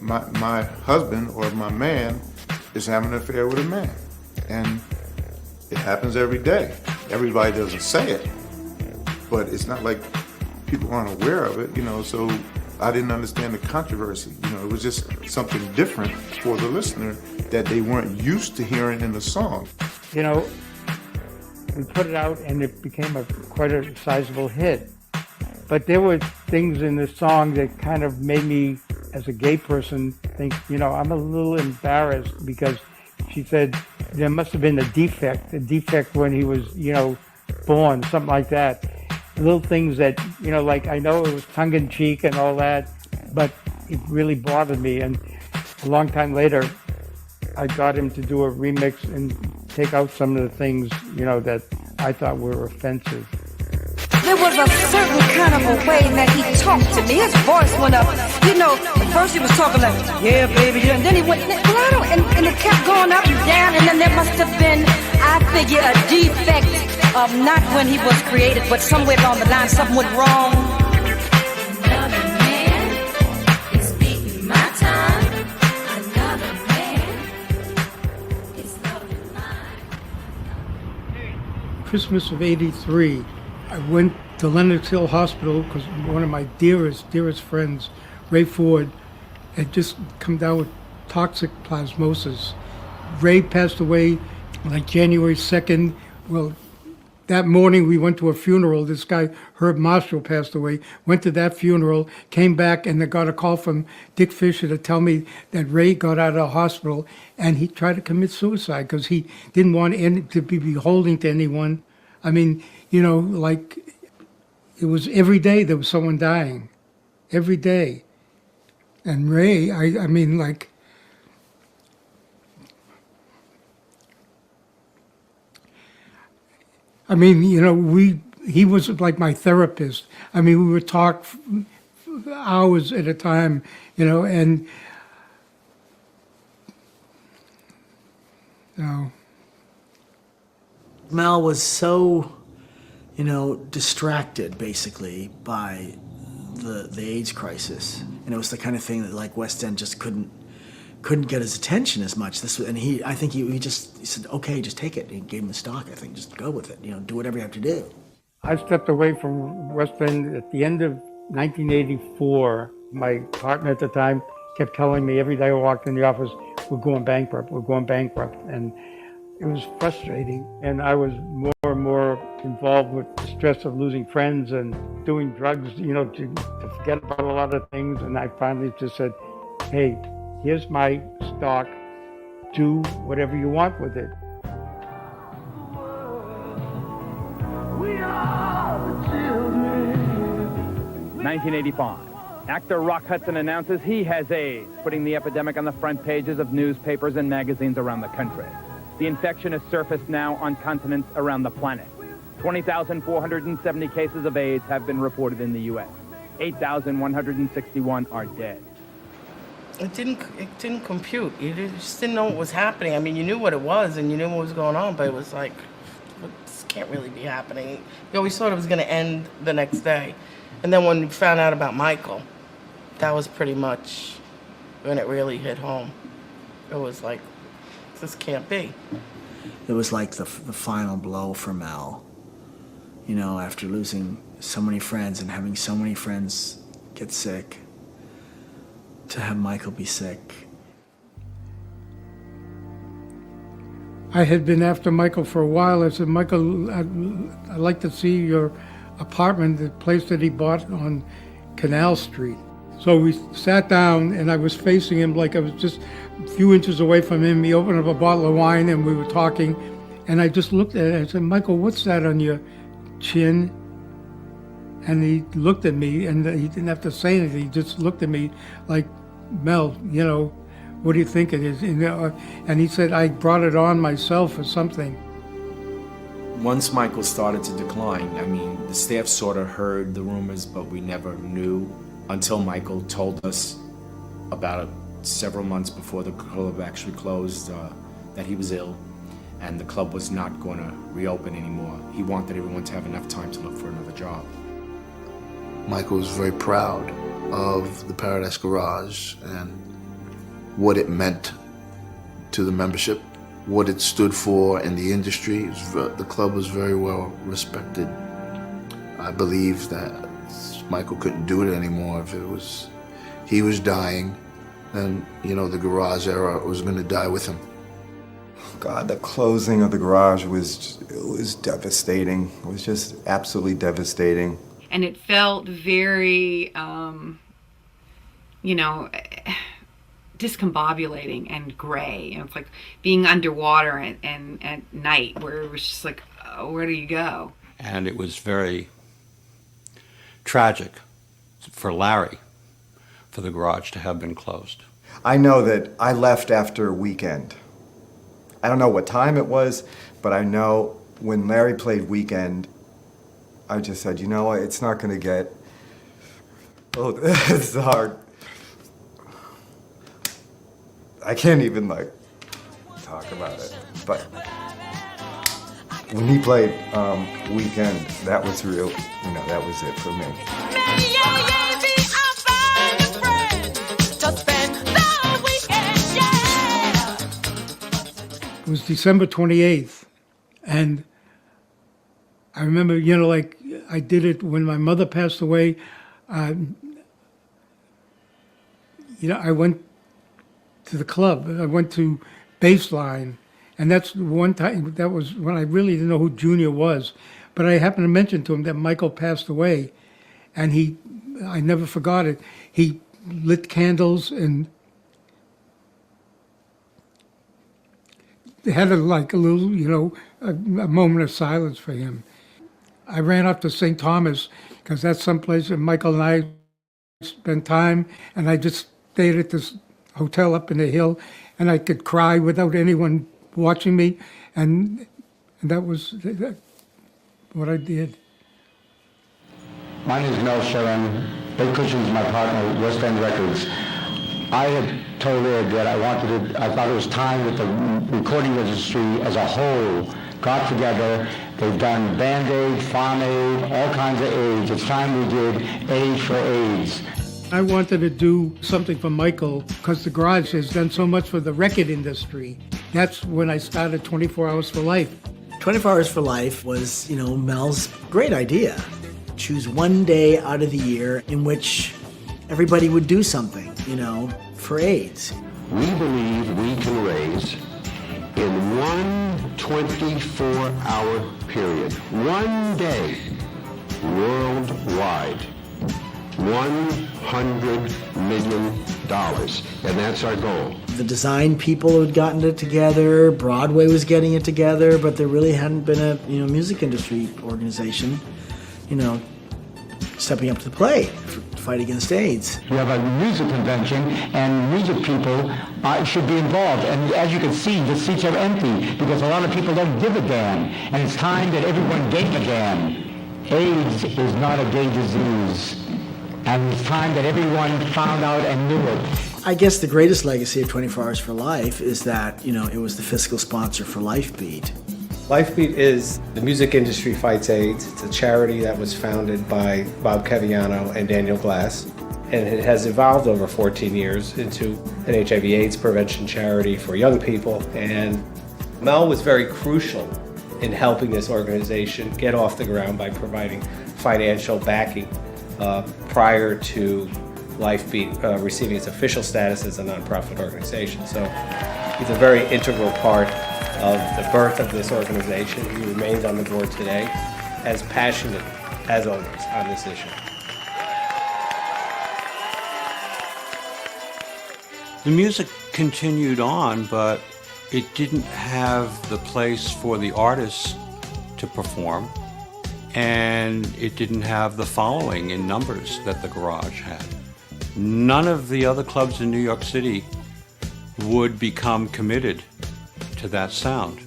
my husband or my man is having an affair with a man. And it happens every day. Everybody doesn't say it, but it's not like people aren't aware of it, so I didn't understand the controversy. It was just something different for the listener that they weren't used to hearing in the song. We put it out and it became quite a sizable hit. But there were things in the song that kind of made me, as a gay person, think, I'm a little embarrassed because she said there must have been a defect when he was, born, something like that. Little things that, I know it was tongue-in-cheek and all that, but it really bothered me. And a long time later, I got him to do a remix and take out some of the things, that I thought were offensive. There was a certain kind of a way that he talked to me. His voice went up. At first he was talking like, yeah, baby, yeah. And then he went, and it kept going up and down. And then there must have been, I figure, a defect of not when he was created, but somewhere along the line, something went wrong. Another man is beating my time. Another man is loving mine. Christmas of '83, I went to Lenox Hill Hospital because one of my dearest friends, Ray Ford, had just come down with toxic plasmosis. Ray passed away January 2nd. Well, that morning we went to a funeral. This guy, Herb Marshall, passed away. Went to that funeral, came back, and I got a call from Dick Fisher to tell me that Ray got out of the hospital and he tried to commit suicide because he didn't want to be beholden to anyone. I mean, it was every day there was someone dying. Every day. And Ray, he was like my therapist. We would talk hours at a time, and Mel was so, distracted basically by the AIDS crisis, and it was the kind of thing that West End just couldn't get his attention as much. I think he said, okay, just take it. He gave him the stock. I think just go with it. Do whatever you have to do. I stepped away from West End at the end of 1984. My partner at the time kept telling me every day I walked in the office, we're going bankrupt. And it was frustrating. And I was more and more involved with the stress of losing friends and doing drugs, to forget about a lot of things. And I finally just said, hey, here's my stock. Do whatever you want with it. We are the children. 1985. Actor Rock Hudson announces he has AIDS, putting the epidemic on the front pages of newspapers and magazines around the country. The infection has surfaced now on continents around the planet. 20,470 cases of AIDS have been reported in the U.S. 8,161 are dead. It didn't compute. You just didn't know what was happening. I mean, you knew what it was and you knew what was going on, but it was like, well, this can't really be happening. You always thought it was going to end the next day. And then when we found out about Michael, that was pretty much when it really hit home. It was like, this can't be. It was like the final blow for Mel. You know, after losing so many friends and having so many friends get sick, to have Michael be sick. I had been after Michael for a while. I said, Michael, I'd like to see your apartment, the place that he bought on Canal Street. So we sat down and I was facing him like I was just a few inches away from him. He opened up a bottle of wine and we were talking. And I just looked at it and I said, Michael, what's that on your chin? And he looked at me and he didn't have to say anything. He just looked at me like, Mel, you know, what do you think it is? And he said, I brought it on myself or something. Once Michael started to decline, I mean, the staff sort of heard the rumors, but we never knew until Michael told us about it several months before the club actually closed that he was ill and the club was not going to reopen anymore. He wanted everyone to have enough time to look for another job. Michael was very proud of the Paradise Garage and what it meant to the membership, what it stood for in the industry. The club was very well respected. I believe that Michael couldn't do it anymore. If he was dying, then, you know, the garage era was going to die with him. God, the closing of the garage was devastating. It was just absolutely devastating. And it felt very, you know, discombobulating and gray. And it's like being underwater and at night where it was just like, oh, where do you go? And it was very tragic for Larry for the garage to have been closed. I know that I left after a weekend. I don't know what time it was, but I know when Larry played Weekend, I just said, you know what, it's not going to get... Oh, it's hard. I can't even, like, talk about it. But when he played Weekend, that was real. You know, that was it for me. It was December 28th, and I remember, you know, like I did it when my mother passed away. You know, I went to the club. I went to Baseline, and that's one time. That was when I really didn't know who Junior was, but I happened to mention to him that Michael passed away, and I never forgot it. He lit candles and they had a little, you know, a moment of silence for him. I ran up to St. Thomas because that's someplace that Michael and I spent time, and I just stayed at this hotel up in the hill, and I could cry without anyone watching me, and that was what I did. My name is Mel Sharon. Ed Cushing's my partner at West End Records. I had told Ed that I thought it was time that the recording industry as a whole got together. They've done Band-Aid, Farm Aid, all kinds of aids. It's time we did Aid for AIDS. I wanted to do something for Michael because the garage has done so much for the record industry. That's when I started 24 Hours for Life. 24 Hours for Life was, you know, Mel's great idea. Choose one day out of the year in which everybody would do something, you know, for AIDS. We believe we can raise in one 24-hour period, one day, worldwide, $100 million, and that's our goal. The design people had gotten it together, Broadway was getting it together, but there really hadn't been a, you know, music industry organization, you know, stepping up to the plate to fight against AIDS. We have a music convention, and music people should be involved. And as you can see, the seats are empty because a lot of people don't give a damn. And it's time that everyone gave a damn. AIDS is not a gay disease. and it was time that everyone found out and knew it. I guess the greatest legacy of 24 Hours for Life is that, it was the fiscal sponsor for Lifebeat. Lifebeat is the Music Industry Fights AIDS. It's a charity that was founded by Bob Caviano and Daniel Glass, and it has evolved over 14 years into an HIV/AIDS prevention charity for young people. And Mel was very crucial in helping this organization get off the ground by providing financial backing prior to Lifebeat receiving its official status as a nonprofit organization. So he's a very integral part of the birth of this organization. He remains on the board today, as passionate as always on this issue. The music continued on, but it didn't have the place for the artists to perform, and it didn't have the following in numbers that the Garage had. None of the other clubs in New York City would become committed to that sound.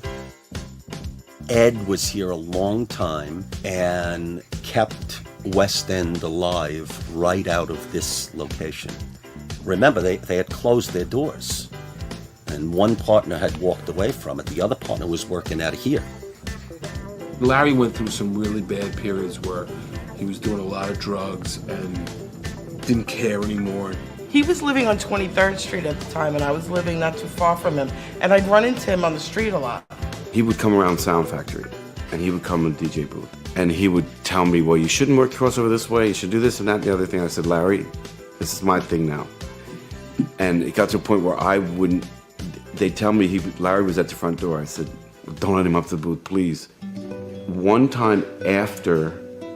Ed was here a long time and kept West End alive right out of this location. Remember, they had closed their doors, and one partner had walked away from it. The other partner was working out of here. Larry went through some really bad periods where he was doing a lot of drugs and didn't care anymore. He was living on 23rd Street at the time, and I was living not too far from him, and I'd run into him on the street a lot. He would come around Sound Factory, and he would come to the DJ booth, and he would tell me, well, you shouldn't work crossover this way, you should do this and that and the other thing. I said, Larry, this is my thing now. And it got to a point where I wouldn't, they'd tell me Larry was at the front door. I said, don't let him up to the booth, please. One time after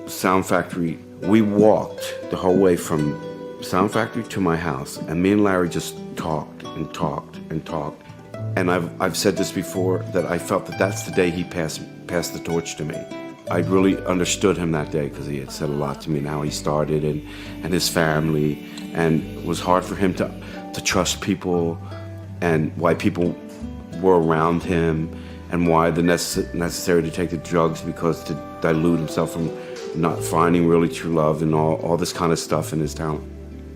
Sound Factory, we walked the whole way from Sound Factory to my house, and me and Larry just talked and talked and talked. And I've said this before, that I felt that that's the day he passed the torch to me. I really understood him that day because he had said a lot to me and how he started and his family, and it was hard for him to trust people, and why people were around him, and why the necessary to take the drugs because to dilute himself from not finding really true love and all this kind of stuff in his town.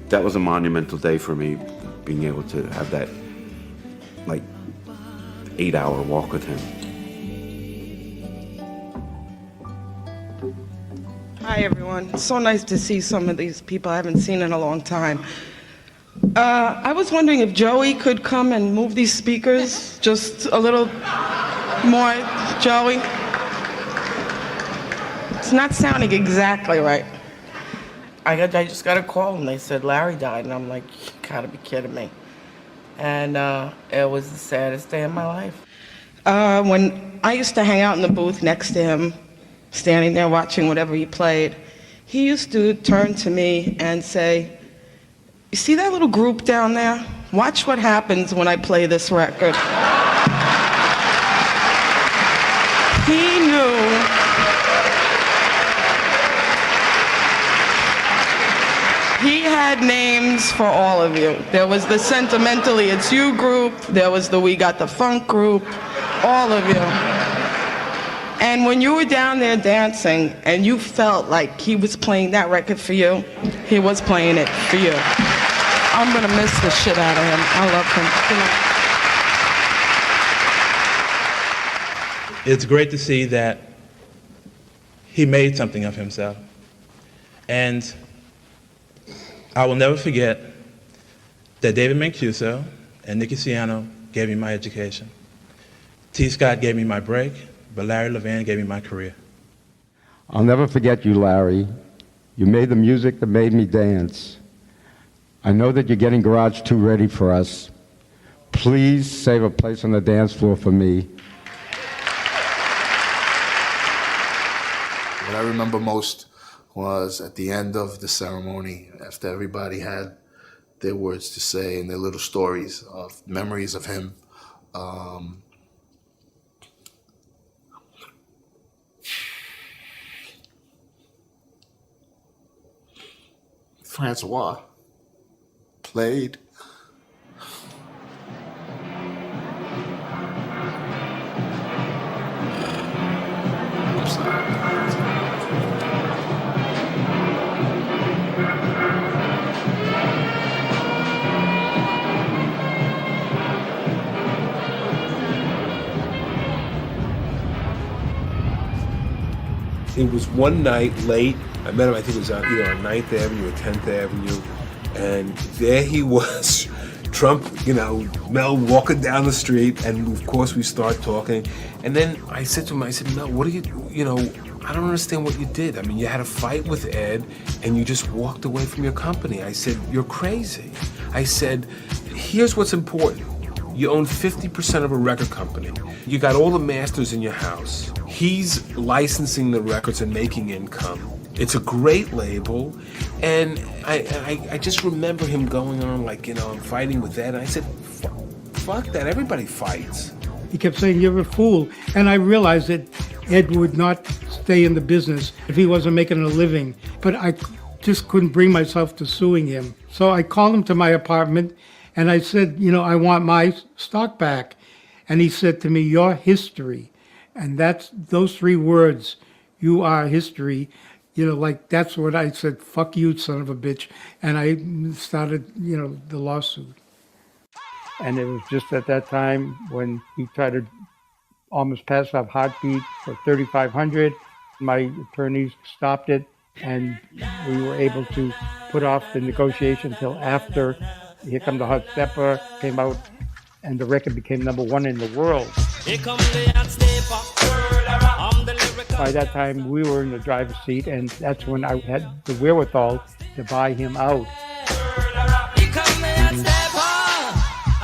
That was a monumental day for me, being able to have that 8-hour walk with him. Hi, everyone. It's so nice to see some of these people I haven't seen in a long time. I was wondering if Joey could come and move these speakers just a little more. Joey? It's not sounding exactly right. I just got a call and they said Larry died, and I'm like, you gotta be kidding me. And it was the saddest day of my life. When I used to hang out in the booth next to him, standing there watching whatever he played, he used to turn to me and say, you see that little group down there? Watch what happens when I play this record. He knew he had names for all of you. There was the Sentimentally It's You group, there was the We Got the Funk group, all of you. And when you were down there dancing and you felt like he was playing that record for you, he was playing it for you. I'm gonna miss the shit out of him. I love him. It's great to see that he made something of himself. And I will never forget that David Mancuso and Nicky Ciano gave me my education. T. Scott gave me my break, but Larry Levan gave me my career. I'll never forget you, Larry. You made the music that made me dance. I know that you're getting Garage 2 ready for us. Please save a place on the dance floor for me. What I remember most was at the end of the ceremony, after everybody had their words to say and their little stories of memories of him. Francois played. I'm sorry. It was one night late. I met him, I think it was on either on 9th Avenue or 10th Avenue. And there he was, Trump, Mel walking down the street. And of course we start talking. And then I said to him, Mel, what are you, I don't understand what you did. I mean, you had a fight with Ed and you just walked away from your company. I said, you're crazy. I said, here's what's important. You own 50% of a record company. You got all the masters in your house. He's licensing the records and making income. It's a great label. And I just remember him going on like, I'm fighting with Ed. And I said, fuck that, everybody fights. He kept saying, you're a fool. And I realized that Ed would not stay in the business if he wasn't making a living. But I just couldn't bring myself to suing him. So I called him to my apartment and I said, I want my stock back. And he said to me, your history. And that's those 3 words, you are history. That's what I said, fuck you, son of a bitch. And I started, the lawsuit. And it was just at that time when he tried to almost pass off Heartbeat for $3,500. My attorneys stopped it, and we were able to put off the negotiation until after Here Come the Hot Stepper came out, and the record became #1 in the world. By that time, we were in the driver's seat, and that's when I had the wherewithal to buy him out.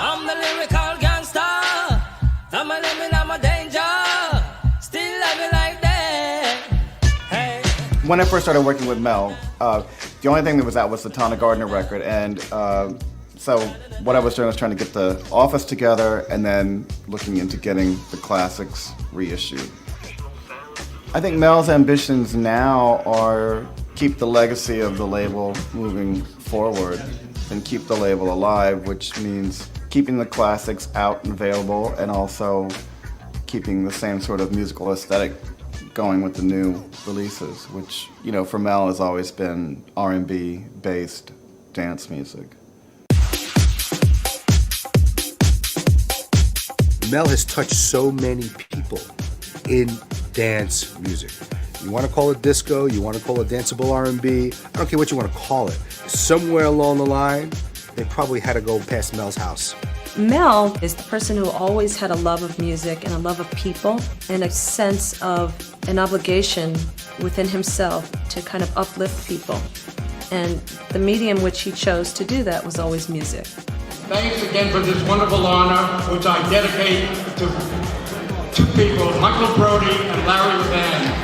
I'm the lyrical gangster. I'm a living, I'm a danger. Still love you like that. Hey. When I first started working with Mel, the only thing that was out was the Tana Gardner record, and so what I was doing was trying to get the office together and then looking into getting the classics reissued. I think Mel's ambitions now are keep the legacy of the label moving forward and keep the label alive, which means keeping the classics out and available and also keeping the same sort of musical aesthetic going with the new releases, which, for Mel has always been R&B based dance music. Mel has touched so many people in dance music. You want to call it disco, you want to call it danceable R&B, I don't care what you want to call it. Somewhere along the line, they probably had to go past Mel's house. Mel is the person who always had a love of music and a love of people and a sense of an obligation within himself to kind of uplift people. And the medium which he chose to do that was always music. Thanks again for this wonderful honor, which I dedicate to 2 people, Michael Brody and Larry Levan.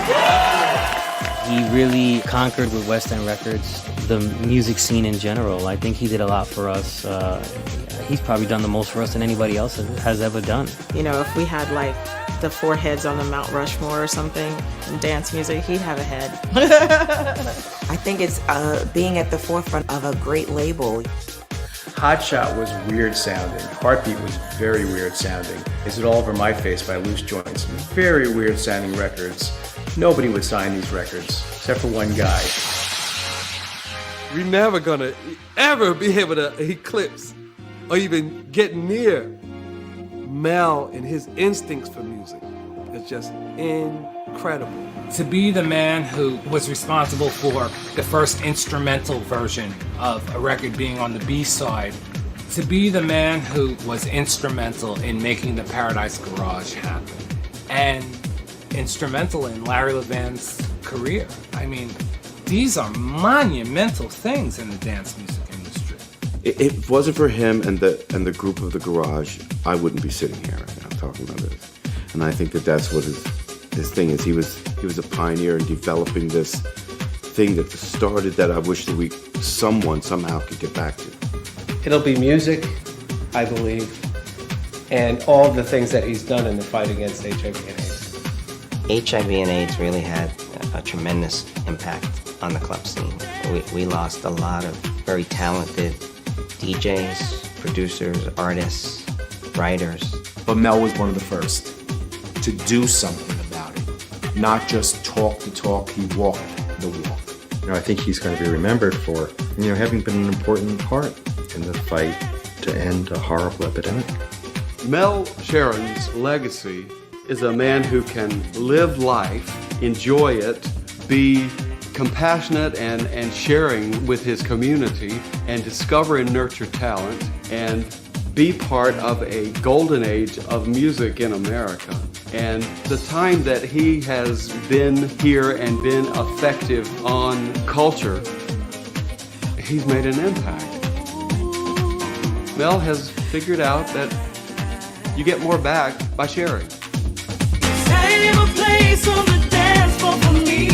He really conquered with West End Records the music scene in general. I think he did a lot for us. He's probably done the most for us than anybody else has ever done. If we had like the 4 heads on the Mount Rushmore or something in dance music, he'd have a head. I think it's being at the forefront of a great label. Hot Shot was weird sounding. Heartbeat was very weird sounding. Is It All Over My Face by Loose Joints? Very weird sounding records. Nobody would sign these records, except for one guy. We're never gonna ever be able to eclipse or even get near Mel and his instincts for music. It's just incredible. To be the man who was responsible for the first instrumental version of a record being on the B-side, to be the man who was instrumental in making the Paradise Garage happen, and instrumental in Larry Levan's career. I mean, these are monumental things in the dance music industry. If it wasn't for him and the group of the Garage, I wouldn't be sitting here right now talking about this. And I think that's what his thing is. He was a pioneer in developing this thing that started that I wish that someone somehow could get back to. It'll be music, I believe, and all the things that he's done in the fight against HIV and AIDS. HIV and AIDS really had a tremendous impact on the club scene. We lost a lot of very talented DJs, producers, artists, writers. But Mel was one of the first to do something about it. Not just talk the talk, he walked the walk. I think he's going to be remembered for, having been an important part in the fight to end a horrible epidemic. Mel Sharon's legacy is a man who can live life, enjoy it, be compassionate and sharing with his community, and discover and nurture talent, and be part of a golden age of music in America. And the time that he has been here and been effective on culture, he's made an impact. Mel has figured out that you get more back by sharing. Save a place on the dance floor for me.